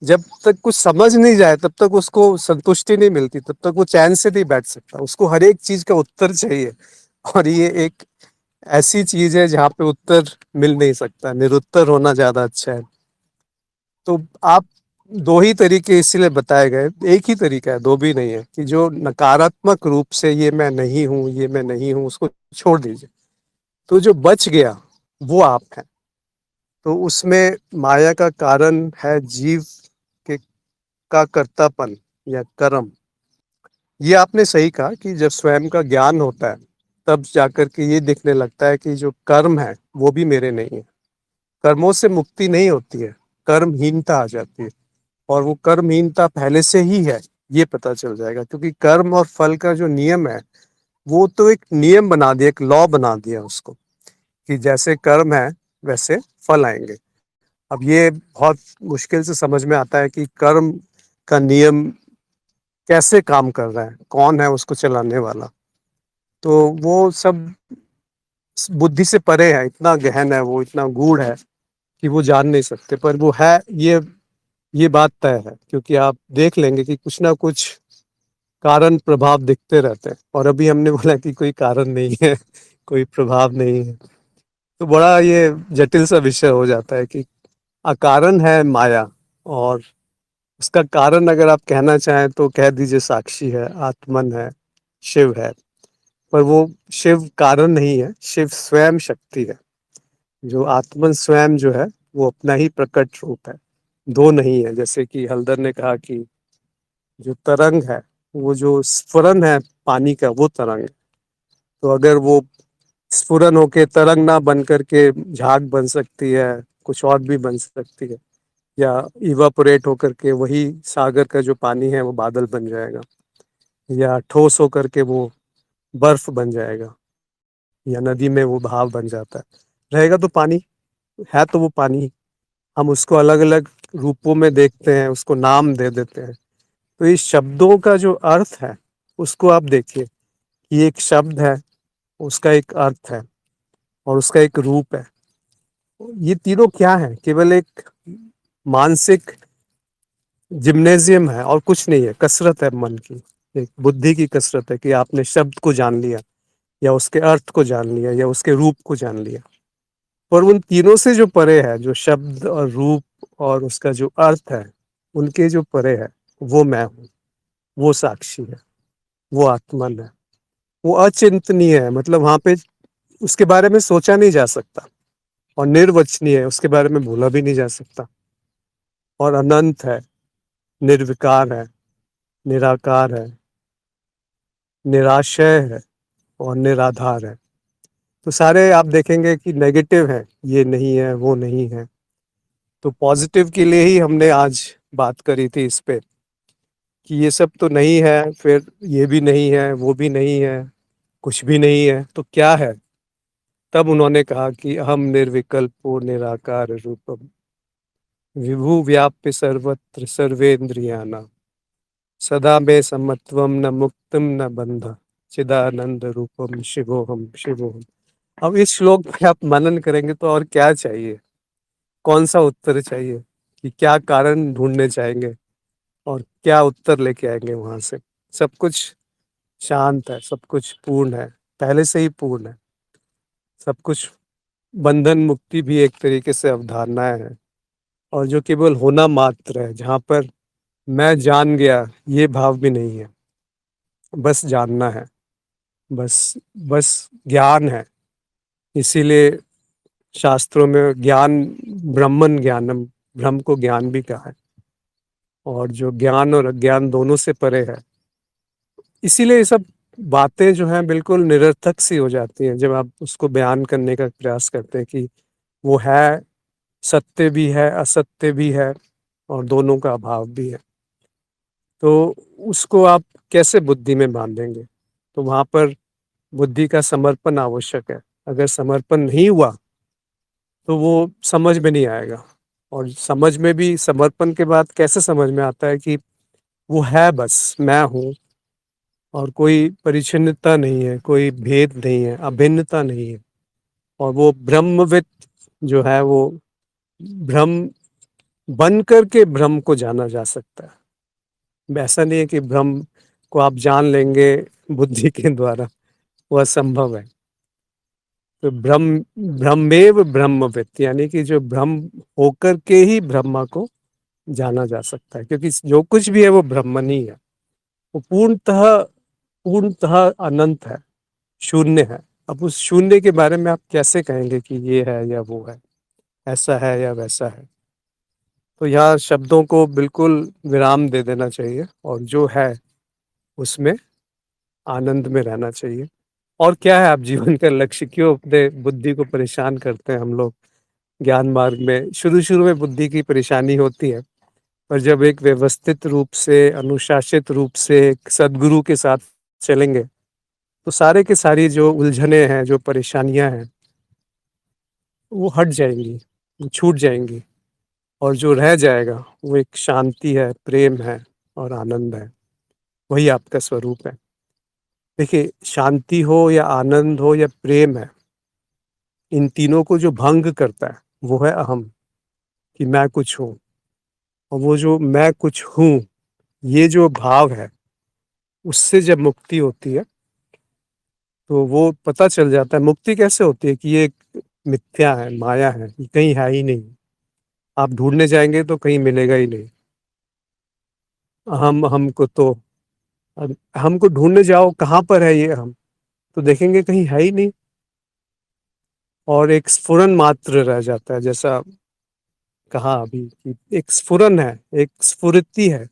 जब तक कुछ समझ नहीं जाए तब तक उसको संतुष्टि नहीं मिलती, तब तक वो चैन से नहीं बैठ सकता, उसको हर एक चीज का उत्तर चाहिए। और ये एक ऐसी चीज है जहाँ पे उत्तर मिल नहीं सकता, निरुत्तर होना ज्यादा अच्छा है। तो आप, दो ही तरीके इसीलिए बताए गए, एक ही तरीका है, दो भी नहीं है, कि जो नकारात्मक रूप से ये मैं नहीं हूँ, ये मैं नहीं हूँ, उसको छोड़ दीजिए। तो जो बच गया वो आप हैं। तो उसमें माया का कारण है जीव के का कर्तापन या कर्म। ये आपने सही कहा कि जब स्वयं का ज्ञान होता है तब जाकर के ये दिखने लगता है कि जो कर्म है वो भी मेरे नहीं है। कर्मों से मुक्ति नहीं होती है, कर्महीनता आ जाती है, और वो कर्महीनता पहले से ही है, ये पता चल जाएगा। क्योंकि कर्म और फल का जो नियम है, वो तो एक नियम बना दिया, एक लॉ बना दिया उसको, कि जैसे कर्म है वैसे फल आएंगे। अब ये बहुत मुश्किल से समझ में आता है कि कर्म का नियम कैसे काम कर रहा है, कौन है उसको चलाने वाला। तो वो सब बुद्धि से परे है, इतना गहन है वो, इतना गूढ़ है कि वो जान नहीं सकते। पर वो है, ये बात तय है, क्योंकि आप देख लेंगे कि कुछ ना कुछ कारण प्रभाव दिखते रहते हैं, और अभी हमने बोला कि कोई कारण नहीं है, कोई प्रभाव नहीं है। तो बड़ा ये जटिल सा विषय हो जाता है कि अकारण है माया, और उसका कारण अगर आप कहना चाहें तो कह दीजिए साक्षी है, आत्मन है, शिव है। पर वो शिव कारण नहीं है, शिव स्वयं शक्ति है। जो आत्मन स्वयं जो है वो अपना ही प्रकट रूप है, दो नहीं है। जैसे कि हल्दर ने कहा कि जो तरंग है, वो जो स्फुरन है पानी का, वो तरंग है। तो अगर वो स्फुरन होके तरंग ना बन करके झाग बन सकती है, कुछ और भी बन सकती है, या इवापोरेट होकर के वही सागर का जो पानी है वो बादल बन जाएगा, या ठोस होकर के वो बर्फ बन जाएगा, या नदी में वो भाव बन जाता है। रहेगा तो पानी, है तो वो पानी। हम उसको अलग अलग रूपों में देखते हैं, उसको नाम दे देते हैं। तो इस शब्दों का जो अर्थ है उसको आप देखिए कि एक शब्द है, उसका एक अर्थ है और उसका एक रूप है। ये तीनों क्या है? केवल एक मानसिक जिम्नेजियम है और कुछ नहीं है, कसरत है मन की, एक बुद्धि की कसरत है कि आपने शब्द को जान लिया, या उसके अर्थ को जान लिया, या उसके रूप को जान लिया। पर उन तीनों से जो परे है, जो शब्द और रूप और उसका जो अर्थ है, उनके जो परे है, वो मैं हूँ, वो साक्षी है, वो आत्मन है, वो अचिंतनीय है। मतलब वहां पे उसके बारे में सोचा नहीं जा सकता, और निर्वचनीय है, उसके बारे में भूला भी नहीं जा सकता, और अनंत है, निर्विकार है, निराकार है, निराशय है और निराधार है। तो सारे आप देखेंगे कि नेगेटिव है, ये नहीं है, वो नहीं है। तो पॉजिटिव के लिए ही हमने आज बात करी थी इस पे, कि ये सब तो नहीं है, फिर ये भी नहीं है, वो भी नहीं है, कुछ भी नहीं है, तो क्या है? तब उन्होंने कहा कि अहम निर्विकल्पो निराकार रूपम विभु व्याप्य सर्वत्र सर्वेन्द्रियाणां सदा में समत्वम न मुक्तम न बंध चिदानंद रूपम शिवोहम शिवोहम। अब इस श्लोक पे आप मनन करेंगे तो और क्या चाहिए? कौन सा उत्तर चाहिए? कि क्या कारण ढूंढने चाहेंगे और क्या उत्तर लेके आएंगे वहां से? सब कुछ शांत है, सब कुछ पूर्ण है, पहले से ही पूर्ण है। सब कुछ बंधन मुक्ति भी एक तरीके से अवधारणाएं है, और जो केवल होना मात्र है, जहाँ पर मैं जान गया ये भाव भी नहीं है, बस जानना है, बस बस ज्ञान है। इसीलिए शास्त्रों में ज्ञान, ब्रह्मन ज्ञानम, ब्रह्म को ज्ञान भी कहा है, और जो ज्ञान और अज्ञान दोनों से परे है। इसीलिए ये सब बातें जो हैं बिल्कुल निरर्थक सी हो जाती हैं जब आप उसको बयान करने का प्रयास करते हैं कि वो है, सत्य भी है, असत्य भी है, और दोनों का अभाव भी है। तो उसको आप कैसे बुद्धि में बांधेंगे? तो वहां पर बुद्धि का समर्पण आवश्यक है। अगर समर्पण नहीं हुआ तो वो समझ में नहीं आएगा, और समझ में भी, समर्पण के बाद कैसे समझ में आता है कि वो है, बस मैं हूँ, और कोई परिच्छिन्नता नहीं है, कोई भेद नहीं है, अभिन्नता नहीं है। और वो ब्रह्मविद जो है वो ब्रह्म बन करके ब्रह्म को जाना जा सकता है। ऐसा नहीं है कि ब्रह्म को आप जान लेंगे बुद्धि के द्वारा, वो असंभव है। तो ब्रह्म, ब्रह्मेव ब्रह्मविद, यानी कि जो ब्रह्म होकर के ही ब्रह्मा को जाना जा सकता है, क्योंकि जो कुछ भी है वो ब्रह्मन ही है। वो पूर्णतः, पूर्णतः अनंत है, शून्य है। अब उस शून्य के बारे में आप कैसे कहेंगे कि ये है या वो है, ऐसा है या वैसा है? तो यहाँ शब्दों को बिल्कुल विराम दे देना चाहिए, और जो है उसमें आनंद में रहना चाहिए। और क्या है, आप जीवन का लक्ष्य क्यों अपने बुद्धि को परेशान करते हैं? हम लोग ज्ञान मार्ग में शुरू शुरू में बुद्धि की परेशानी होती है, पर जब एक व्यवस्थित रूप से, अनुशासित रूप से एक सदगुरु के साथ चलेंगे तो सारे के सारी जो उलझने हैं, जो परेशानियां हैं, वो हट जाएंगी, वो छूट जाएंगी, और जो रह जाएगा वो एक शांति है, प्रेम है और आनंद है। वही आपका स्वरूप है। देखिए, शांति हो या आनंद हो या प्रेम है, इन तीनों को जो भंग करता है वो है अहम, कि मैं कुछ हूँ। और वो जो मैं कुछ हूँ, ये जो भाव है, उससे जब मुक्ति होती है तो वो पता चल जाता है। मुक्ति कैसे होती है? कि ये एक मिथ्या है, माया है, ये कहीं है ही नहीं। आप ढूंढने जाएंगे तो कहीं मिलेगा ही नहीं। हम हमको तो, अब हमको ढूंढने जाओ कहाँ पर है ये हम, तो देखेंगे कहीं है ही नहीं, और एक स्फुरन मात्र रह जाता है। जैसा कहा अभी कि एक स्फुरन है, एक स्फुरति है,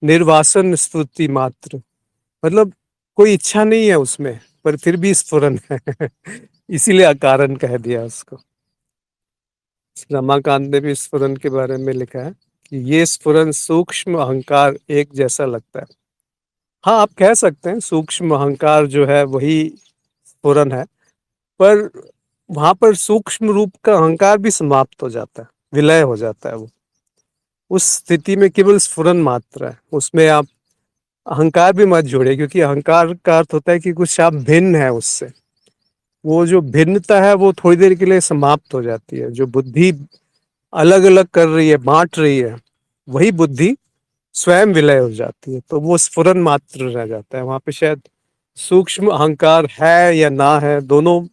निर्वासन स्फूर्ति मात्र। मतलब कोई इच्छा नहीं है उसमें, पर फिर भी स्फुरन है। इसीलिए अकारण कह दिया उसको। रमाकांत ने भी स्फुरन के बारे में लिखा है कि ये स्फुरन सूक्ष्म अहंकार एक जैसा लगता है। हाँ, आप कह सकते हैं सूक्ष्म अहंकार जो है वही स्फुरन है, पर वहां पर सूक्ष्म रूप का अहंकार भी समाप्त हो जाता है, विलय हो जाता है वो। उस स्थिति में केवल स्फुरन मात्र है, उसमें आप अहंकार भी मत जोड़िए, क्योंकि अहंकार का अर्थ होता है कि कुछ आप भिन्न है उससे। वो जो भिन्नता है वो थोड़ी देर के लिए समाप्त हो जाती है। जो बुद्धि अलग अलग कर रही है, बांट रही है, वही बुद्धि स्वयं विलय हो जाती है, तो वो स्फुरन मात्र रह जाता है। वहां पे शायद सूक्ष्म अहंकार है या ना है, दोनों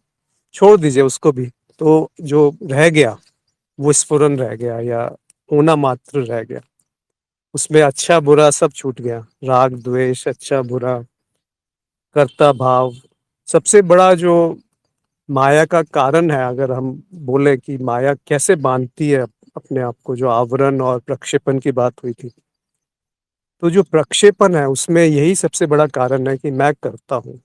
छोड़ दीजिए उसको भी, तो जो रह गया वो स्फुरन रह गया, या होना मात्र रह गया। उसमें अच्छा बुरा सब छूट गया, राग द्वेष, अच्छा बुरा, कर्ता भाव। सबसे बड़ा जो माया का कारण है, अगर हम बोले कि माया कैसे बांधती है अपने आप को, जो आवरण और प्रक्षेपण की बात हुई थी, तो जो प्रक्षेपण है उसमें यही सबसे बड़ा कारण है कि मैं करता हूँ,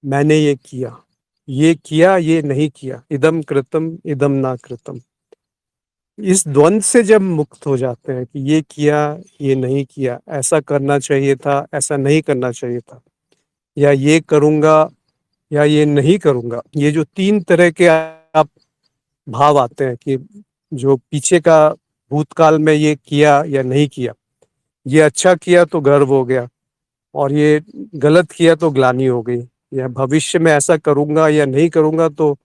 मैंने ये किया, ये नहीं किया, इदम कृतम इदम ना कृतम। इस द्वंद से जब मुक्त हो जाते हैं कि ये किया, ये नहीं किया, ऐसा करना चाहिए था, ऐसा नहीं करना चाहिए था, या ये करूंगा या ये नहीं करूंगा, ये जो तीन तरह के आप भाव आते हैं कि जो पीछे का भूतकाल में ये किया या नहीं किया, ये अच्छा किया तो गर्व हो गया, और ये गलत किया तो ग्लानि हो गई, या भविष्य में ऐसा करूंगा या नहीं करूंगा तो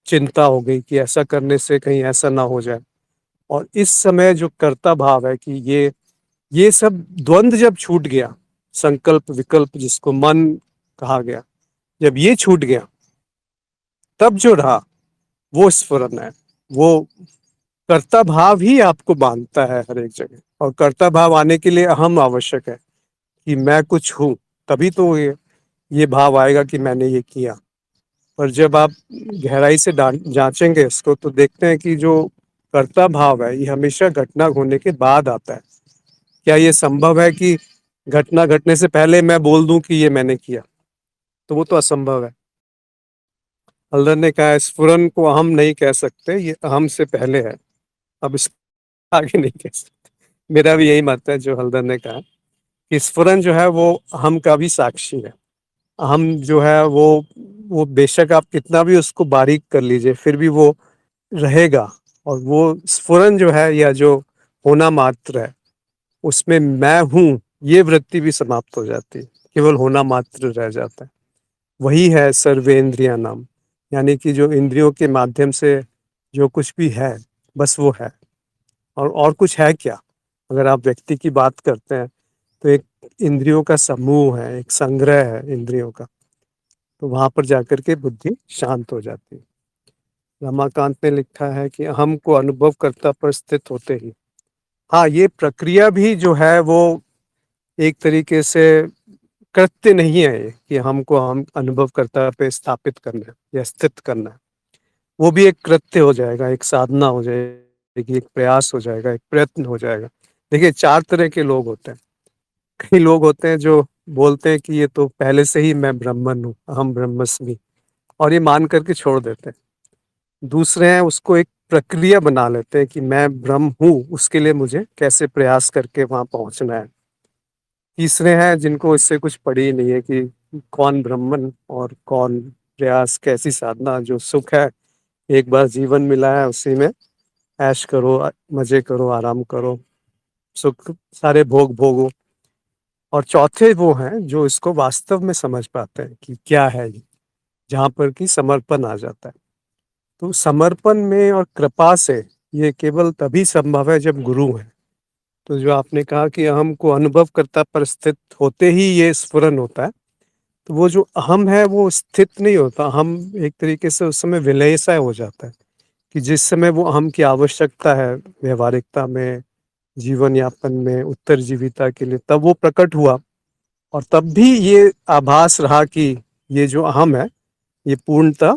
चिंता हो गई कि ऐसा करने से कहीं ऐसा ना हो जाए। और इस समय जो कर्ता भाव है कि ये सब द्वंद जब छूट गया, संकल्प विकल्प जिसको मन कहा गया, जब ये छूट गया, तब जो रहा वो स्फुरन है। वो कर्ता भाव ही आपको बांधता है हर एक जगह, और कर्ता भाव आने के लिए अहम आवश्यक है कि मैं कुछ हूं, तभी तो ये भाव आएगा कि मैंने ये किया। पर जब आप गहराई से जांचेंगे इसको, तो देखते हैं कि जो कर्ता भाव है ये हमेशा घटना होने के बाद आता है। क्या ये संभव है कि घटना घटने से पहले मैं बोल दूं कि ये मैंने किया? तो वो तो असंभव है। हल्दर ने कहा स्फुरन को अहम नहीं कह सकते, ये अहम से पहले है। अब इस आगे नहीं कह सकते। मेरा भी यही मत है जो हल्दर ने कहा कि स्फुरन जो है वो अहम का भी साक्षी है। अहम जो है वो बेशक आप कितना भी उसको बारीक कर लीजिए, फिर भी वो रहेगा। और वो स्फुरन जो है, या जो होना मात्र है, उसमें मैं हूं ये वृत्ति भी समाप्त हो जाती है, केवल होना मात्र रह जाता है। वही है सर्वेंद्रिया नाम, यानी कि जो इंद्रियों के माध्यम से जो कुछ भी है, बस वो है। और कुछ है क्या? अगर आप व्यक्ति की बात करते हैं, तो एक इंद्रियों का समूह है, एक संग्रह है इंद्रियों का। तो वहां पर जाकर के बुद्धि शांत हो जाती है। रमाकांत ने लिखा है कि अहम को अनुभवकर्ता पर स्थित होते ही, हाँ, ये प्रक्रिया भी जो है वो एक तरीके से कृत्य नहीं है ये कि हमको हम अनुभवकर्ता पे स्थापित करना है या स्थित करना है। वो भी एक कृत्य हो जाएगा, एक साधना हो जाएगी, एक प्रयास हो जाएगा, एक प्रयत्न हो जाएगा। देखिए, चार तरह के लोग होते हैं। कई लोग होते हैं जो बोलते हैं कि ये तो पहले से ही मैं ब्राह्मण हूँ, अहम ब्रह्मस्मि, और ये मान करके छोड़ देते हैं। दूसरे हैं, उसको एक प्रक्रिया बना लेते हैं कि मैं ब्रह्म हूँ, उसके लिए मुझे कैसे प्रयास करके वहां पहुंचना है। तीसरे हैं जिनको इससे कुछ पड़ी ही नहीं है कि कौन ब्राह्मण और कौन प्रयास, कैसी साधना, जो सुख है एक बार जीवन मिला है उसी में ऐश करो, मजे करो, आराम करो, सुख सारे भोग भोगो। और चौथे वो हैं जो इसको वास्तव में समझ पाते हैं कि क्या है ये, जहाँ पर कि समर्पण आ जाता है। तो समर्पण में और कृपा से ये केवल तभी संभव है जब गुरु है। तो जो आपने कहा कि अहम को अनुभवकर्ता पर स्थित होते ही ये स्फुरन होता है, तो वो जो अहम है वो स्थित नहीं होता। हम एक तरीके से उस समय विलय सा हो जाता है कि जिस समय वो अहम की आवश्यकता है व्यवहारिकता में, जीवन यापन में, उत्तरजीविता के लिए, तब वो प्रकट हुआ। और तब भी ये आभास रहा कि ये जो अहम है ये पूर्णतः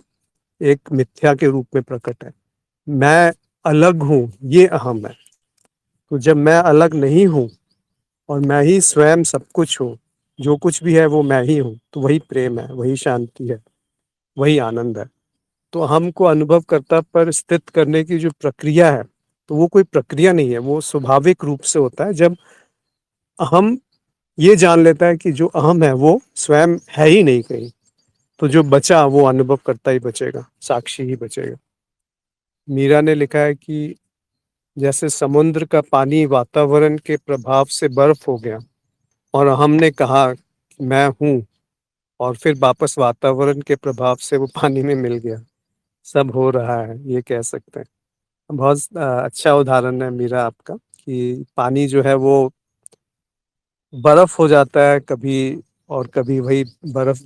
एक मिथ्या के रूप में प्रकट है। मैं अलग हूँ, ये अहम है। तो जब मैं अलग नहीं हूँ और मैं ही स्वयं सब कुछ हूँ, जो कुछ भी है वो मैं ही हूँ, तो वही प्रेम है, वही शांति है, वही आनंद है। तो अहम को अनुभवकर्ता पर स्थित करने की जो प्रक्रिया है, तो वो कोई प्रक्रिया नहीं है, वो स्वाभाविक रूप से होता है जब अहम ये जान लेता है कि जो अहम है वो स्वयं है ही नहीं कहीं। तो जो बचा वो अनुभवकर्ता ही बचेगा, साक्षी ही बचेगा। मीरा ने लिखा है कि जैसे समुद्र का पानी वातावरण के प्रभाव से बर्फ हो गया और हमने कहा कि मैं हूँ, और फिर वापस वातावरण के प्रभाव से वो पानी में मिल गया। सब हो रहा है, ये कह सकते हैं। बहुत अच्छा उदाहरण है मीरा आपका कि पानी जो है वो बर्फ हो जाता है कभी, और कभी वही बर्फ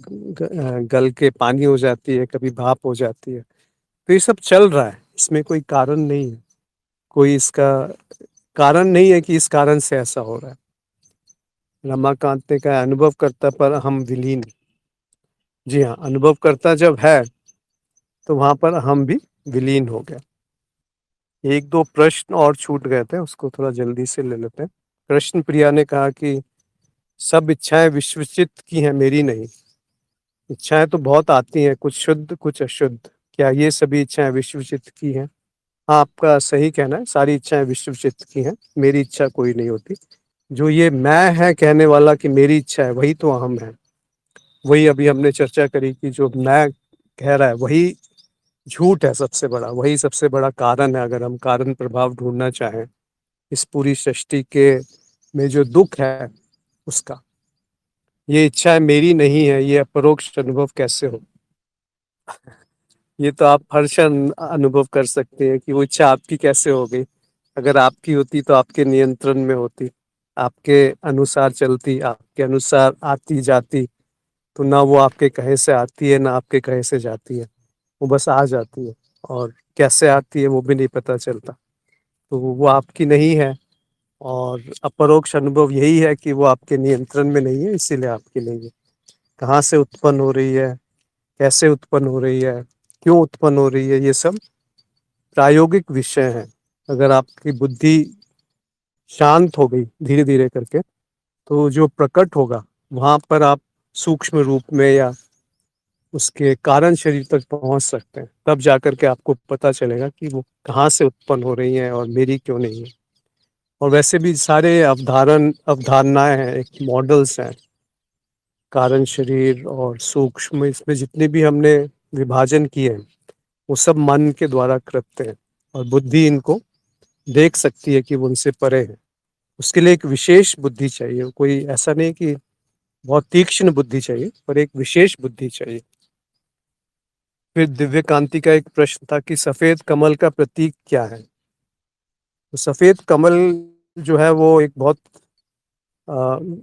गल के पानी हो जाती है, कभी भाप हो जाती है। तो ये सब चल रहा है, इसमें कोई कारण नहीं है, कोई इसका कारण नहीं है कि इस कारण से ऐसा हो रहा है। रमाकांत ने कहा अनुभवकर्ता पर हम विलीन। जी हाँ, अनुभवकर्ता जब है तो वहां पर हम भी विलीन हो गया। एक दो प्रश्न और छूट गए थे, उसको थोड़ा जल्दी से ले लेते हैं। कृष्ण प्रिया ने कहा कि सब इच्छाएं विश्वचित की हैं, मेरी नहीं। इच्छाएं तो बहुत आती हैं, कुछ शुद्ध कुछ अशुद्ध। क्या ये सभी इच्छाएं विश्वचित की हैं? हाँ, आपका सही कहना है, सारी इच्छाएं विश्वचित की हैं, मेरी इच्छा कोई नहीं होती। जो ये मैं है कहने वाला कि मेरी इच्छा है, वही तो अहम है। वही अभी हमने चर्चा करी कि जो मैं कह रहा है वही झूठ है सबसे बड़ा, वही सबसे बड़ा कारण है। अगर हम कारण प्रभाव ढूंढना चाहें इस पूरी सृष्टि के में जो दुख है उसका, ये इच्छा मेरी नहीं है, ये अपरोक्ष अनुभव कैसे हो? ये तो आप हर क्षण अनुभव कर सकते हैं कि वो इच्छा आपकी कैसे हो गई। अगर आपकी होती तो आपके नियंत्रण में होती, आपके अनुसार चलती, आपके अनुसार आती जाती, तो ना वो आपके कहे से आती है ना आपके कहे से जाती है, वो बस आ जाती है। और कैसे आती है वो भी नहीं पता चलता। तो वो आपकी नहीं है, और अपरोक्ष अनुभव यही है कि वो आपके नियंत्रण में नहीं है, इसीलिए आपकी नहीं है। कहाँ से उत्पन्न हो रही है, कैसे उत्पन्न हो रही है, क्यों उत्पन्न हो रही है, ये सब प्रायोगिक विषय हैं। अगर आपकी बुद्धि शांत हो गई धीरे धीरे करके, तो जो प्रकट होगा वहां पर आप सूक्ष्म रूप में या उसके कारण शरीर तक पहुंच सकते हैं। तब जाकर के आपको पता चलेगा कि वो कहाँ से उत्पन्न हो रही हैं और मेरी क्यों नहीं है। और वैसे भी सारे अवधारणाएं हैं, एक मॉडल्स हैं, कारण शरीर और सूक्ष्म, इसमें जितने भी हमने विभाजन किए हैं वो सब मन के द्वारा कृत्य हैं, और बुद्धि इनको देख सकती है कि वो उनसे परे है। उसके लिए एक विशेष बुद्धि चाहिए, कोई ऐसा नहीं कि बहुत तीक्ष्ण बुद्धि चाहिए, पर एक विशेष बुद्धि चाहिए। फिर दिव्य कांति का एक प्रश्न था कि सफेद कमल का प्रतीक क्या है? तो सफेद कमल जो है वो एक बहुत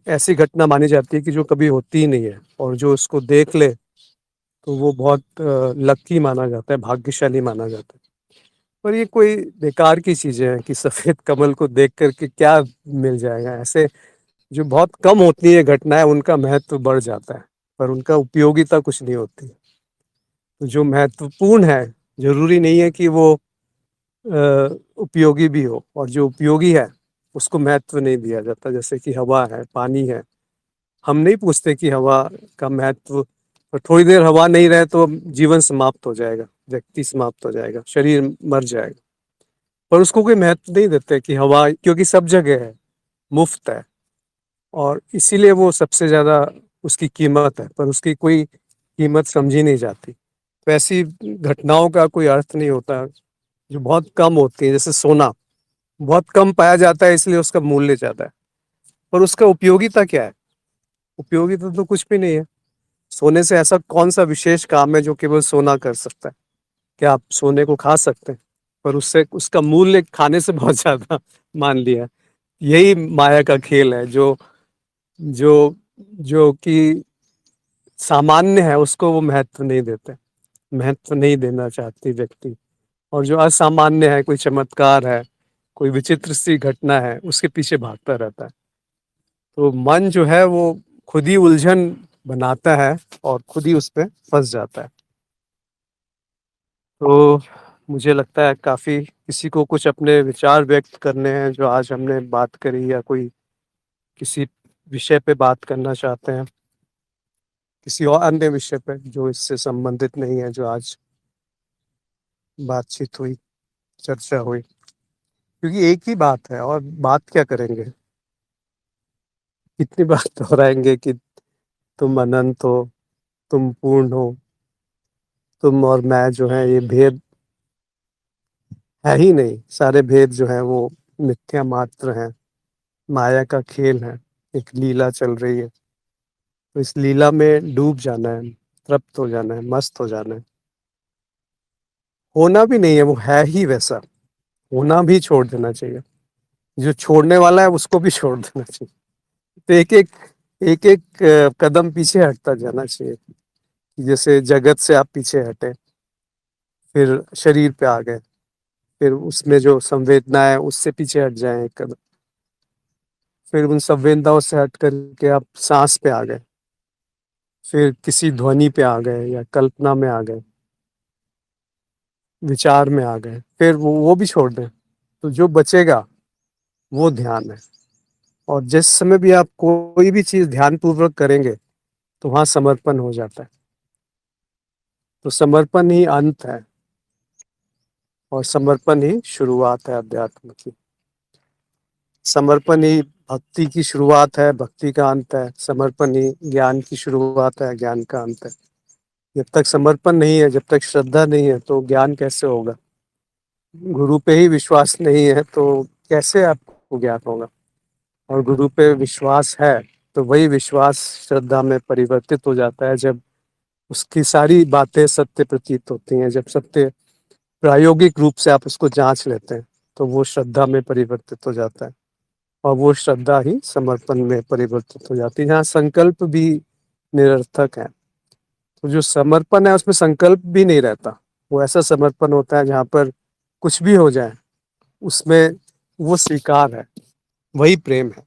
ऐसी घटना मानी जाती है कि जो कभी होती ही नहीं है, और जो उसको देख ले तो वो बहुत लकी माना जाता है, भाग्यशाली माना जाता है। पर ये कोई बेकार की चीजें हैं कि सफेद कमल को देख करके क्या मिल जाएगा। ऐसे जो बहुत कम होती है घटनाएं उनका महत्व बढ़ जाता है, पर उनका उपयोगिता कुछ नहीं होती। तो जो महत्वपूर्ण है जरूरी नहीं है कि वो उपयोगी भी हो, और जो उपयोगी है उसको महत्व नहीं दिया जाता। जैसे कि हवा है, पानी है, हम नहीं पूछते कि हवा का महत्व, और थोड़ी देर हवा नहीं रहे तो जीवन समाप्त हो जाएगा, व्यक्ति समाप्त हो जाएगा, शरीर मर जाएगा। पर उसको कोई महत्व नहीं देते कि हवा, क्योंकि सब जगह है, मुफ्त है, और इसीलिए वो सबसे ज्यादा उसकी कीमत है, पर उसकी कोई कीमत समझी नहीं जाती। तो ऐसी घटनाओं का कोई अर्थ नहीं होता जो बहुत कम होती है। जैसे सोना बहुत कम पाया जाता है इसलिए उसका मूल्य ज्यादा है, पर उसका उपयोगिता क्या है? उपयोगिता तो कुछ भी नहीं है। सोने से ऐसा कौन सा विशेष काम है जो केवल सोना कर सकता है? क्या आप सोने को खा सकते हैं? पर उससे उसका मूल्य खाने से बहुत ज्यादा मान लिया है। यही माया का खेल है, जो जो जो कि सामान्य है उसको वो महत्व नहीं देते, महत्व नहीं देना चाहती व्यक्ति। और जो असामान्य है, कोई चमत्कार है, कोई विचित्र सी घटना है, उसके पीछे भागता रहता है। तो मन जो है वो खुद ही उलझन बनाता है और खुद ही उस पे फंस जाता है। तो मुझे लगता है काफी, किसी को कुछ अपने विचार व्यक्त करने हैं जो आज हमने बात करी, या कोई किसी विषय पे बात करना चाहते हैं, किसी और अन्य विषय पे जो इससे संबंधित नहीं है जो आज बातचीत हुई, चर्चा हुई, क्योंकि एक ही बात है और बात क्या करेंगे? कितनी बार दोहराएंगे कि तुम अनंत हो, तुम पूर्ण हो, तुम और मैं जो है ये भेद है ही नहीं। सारे भेद जो है वो मिथ्या मात्र हैं, माया का खेल है, एक लीला चल रही है। तो इस लीला में डूब जाना है, तृप्त हो जाना है, मस्त हो जाना है। होना भी नहीं है, वो है ही वैसा। होना भी छोड़ देना चाहिए, जो छोड़ने वाला है उसको भी छोड़ देना चाहिए। तो एक एक कदम पीछे हटता जाना चाहिए। जैसे जगत से आप पीछे हटे, फिर शरीर पे आ गए, फिर उसमें जो संवेदना है उससे पीछे हट जाए एक कदम, फिर उन संवेदनाओं से हट करके आप सांस पे आ गए, फिर किसी ध्वनि पे आ गए या कल्पना में आ गए, विचार में आ गए, फिर वो भी छोड़ दें। तो जो बचेगा वो ध्यान है। और जिस समय भी आप कोई भी चीज ध्यान पूर्वक करेंगे तो वहां समर्पण हो जाता है। तो समर्पण ही अंत है और समर्पण ही शुरुआत है अध्यात्म की। समर्पण ही भक्ति की शुरुआत है, भक्ति का अंत है। समर्पण ही ज्ञान की शुरुआत है, ज्ञान का अंत है। जब तक समर्पण नहीं है, जब तक श्रद्धा नहीं है, तो ज्ञान कैसे होगा? गुरु पे ही विश्वास नहीं है तो कैसे आपको ज्ञान होगा? और गुरु पे विश्वास है तो वही विश्वास श्रद्धा में परिवर्तित हो जाता है, जब उसकी सारी बातें सत्य प्रतीत होती हैं, जब सत्य प्रायोगिक रूप से आप उसको जांच लेते हैं, तो वो श्रद्धा में परिवर्तित हो जाता है। और वो श्रद्धा ही समर्पण में परिवर्तित हो जाती है, जहाँ संकल्प भी निरर्थक है। तो जो समर्पण है उसमें संकल्प भी नहीं रहता। वो ऐसा समर्पण होता है जहाँ पर कुछ भी हो जाए उसमें वो स्वीकार है, वही प्रेम है।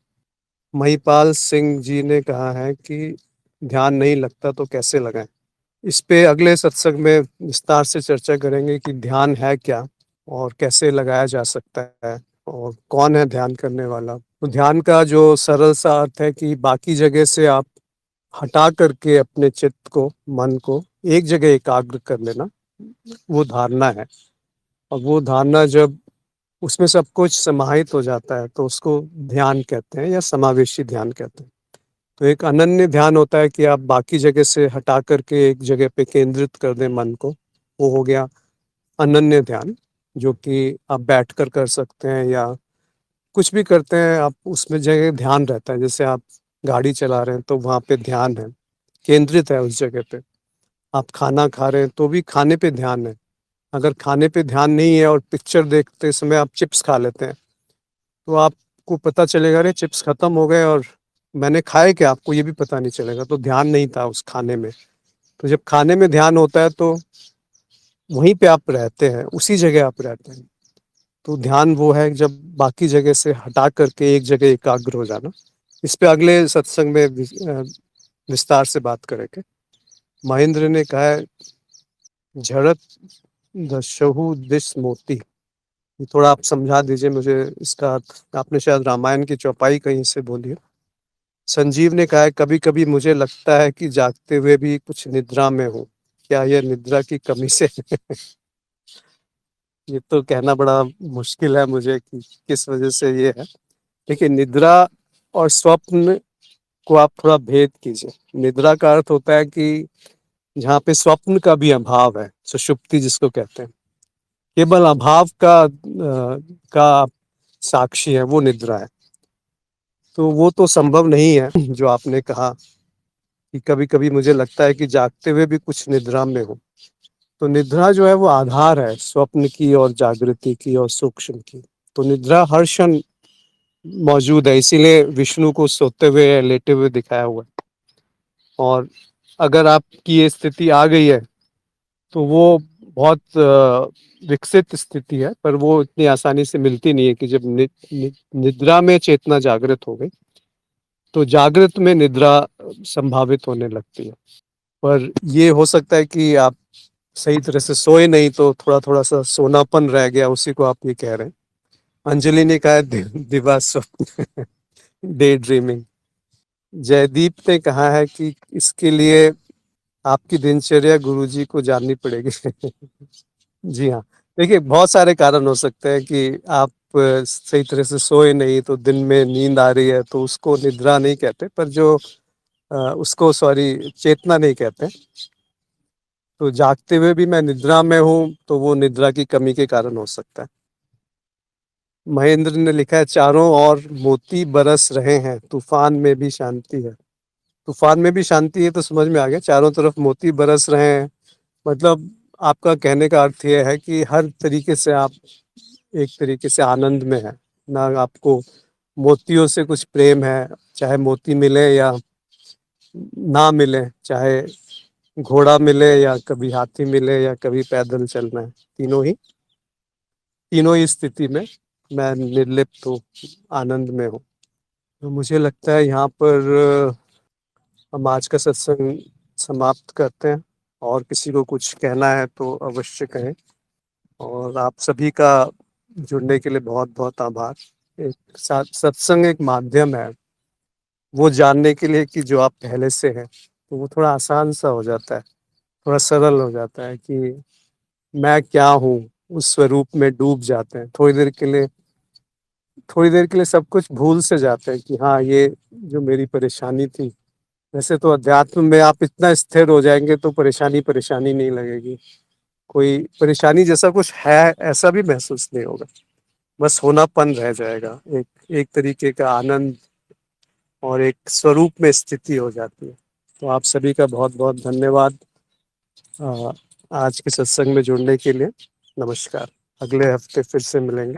महिपाल सिंह जी ने कहा है कि ध्यान नहीं लगता तो कैसे लगाएं। इस पे अगले सत्संग में विस्तार से चर्चा करेंगे कि ध्यान है क्या और कैसे लगाया जा सकता है और कौन है ध्यान करने वाला। तो ध्यान का जो सरल सा अर्थ है कि बाकी जगह से आप हटा करके अपने चित्त को, मन को एक जगह एकाग्र कर लेना, वो धारणा है। और वो धारणा जब उसमें सब कुछ समाहित हो जाता है तो उसको ध्यान कहते हैं या समावेशी ध्यान कहते हैं। तो एक अनन्य ध्यान होता है कि आप बाकी जगह से हटा करके एक जगह पे केंद्रित कर दें मन को, वो हो गया अनन्य ध्यान, जो कि आप बैठकर कर सकते हैं या कुछ भी करते हैं आप, उसमें जगह ध्यान रहता है। जैसे आप गाड़ी चला रहे हैं तो वहाँ पे ध्यान है, केंद्रित है उस जगह पे। आप खाना खा रहे हैं तो भी खाने पे ध्यान है। अगर खाने पे ध्यान नहीं है और पिक्चर देखते समय आप चिप्स खा लेते हैं तो आपको पता चलेगा अरे चिप्स खत्म हो गए और मैंने खाए क्या, आपको ये भी पता नहीं चलेगा। तो ध्यान नहीं था उस खाने में। तो जब खाने में ध्यान होता है तो वहीं पे आप रहते हैं, उसी जगह आप रहते हैं। तो ध्यान वो है जब बाकी जगह से हटा करके एक जगह एकाग्र हो जाना। इस पे अगले सत्संग में विस्तार से बात करेंगे। महेंद्र ने कहा है झड़त दशहु दिस मोती। ये थोड़ा आप समझा दीजिए मुझे इसका अर्थ। आपने शायद रामायण की चौपाई कहीं से बोली है। संजीव ने कहा है कभी कभी मुझे लगता है कि जागते हुए भी कुछ निद्रा में हूँ, क्या यह निद्रा की कमी से ये तो कहना बड़ा मुश्किल है मुझे कि किस वजह से ये है। देखिए, निद्रा और स्वप्न को आप थोड़ा भेद कीजिए। निद्रा का अर्थ होता है कि जहाँ पे स्वप्न का भी अभाव है, सुषुप्ति जिसको कहते हैं, केवल अभाव का आप साक्षी है, वो निद्रा है। तो वो तो संभव नहीं है जो आपने कहा कि कभी कभी मुझे लगता है कि जागते हुए भी कुछ निद्रा में हो। तो निद्रा जो है वो आधार है स्वप्न की और जागृति की और सूक्ष्म की। तो निद्रा हर क्षण मौजूद है, इसीलिए विष्णु को सोते हुए या लेटे हुए दिखाया हुआ है। और अगर आपकी ये स्थिति आ गई है तो वो बहुत विकसित स्थिति है, पर वो इतनी आसानी से मिलती नहीं है कि जब निद्रा में चेतना जागृत हो गई तो जागृत में निद्रा संभावित होने लगती है। पर ये हो सकता है कि आप सही तरह से सोए नहीं तो थोड़ा थोड़ा सा सोनापन रह गया, उसी को आप ये कह रहे हैं। अंजलि ने कहा है दिवा स्वप्न डे ड्रीमिंग। जयदीप ने कहा है कि इसके लिए आपकी दिनचर्या गुरुजी को जाननी पड़ेगी जी हाँ, देखिए, बहुत सारे कारण हो सकते हैं कि आप सही तरह से सोए नहीं, तो दिन में नींद आ रही है, तो उसको निद्रा नहीं कहते, पर जो उसको सॉरी चेतना नहीं कहते। तो जागते हुए भी मैं निद्रा में हूँ, तो वो निद्रा की कमी के कारण हो सकता है। महेंद्र ने लिखा है, चारों ओर मोती बरस रहे हैं, तूफान में भी शांति है। तूफान में भी शांति है तो समझ में आ गया, चारों तरफ मोती बरस रहे हैं, मतलब आपका कहने का अर्थ ये है कि हर तरीके से आप एक तरीके से आनंद में हैं। ना आपको मोतियों से कुछ प्रेम है, चाहे मोती मिले या ना मिले, चाहे घोड़ा मिले या कभी हाथी मिले या कभी पैदल चलना है, तीनों ही स्थिति में मैं निर्लिप्त हूँ, आनंद में हूँ। तो मुझे लगता है यहाँ पर हम आज का सत्संग समाप्त करते हैं, और किसी को कुछ कहना है तो अवश्य कहें। और आप सभी का जुड़ने के लिए बहुत बहुत आभार। एक साथ सत्संग एक माध्यम है वो जानने के लिए कि जो आप पहले से हैं, तो वो थोड़ा आसान सा हो जाता है, थोड़ा सरल हो जाता है कि मैं क्या हूँ, उस स्वरूप में डूब जाते हैं। थोड़ी देर के लिए सब कुछ भूल से जाते हैं कि हाँ, ये जो मेरी परेशानी थी। वैसे तो अध्यात्म में आप इतना स्थिर हो जाएंगे तो परेशानी परेशानी नहीं लगेगी, कोई परेशानी जैसा कुछ है ऐसा भी महसूस नहीं होगा, बस होनापन रह जाएगा, एक एक तरीके का आनंद और एक स्वरूप में स्थिति हो जाती है। तो आप सभी का बहुत बहुत धन्यवाद आज के सत्संग में जुड़ने के लिए। नमस्कार। अगले हफ्ते फिर से मिलेंगे।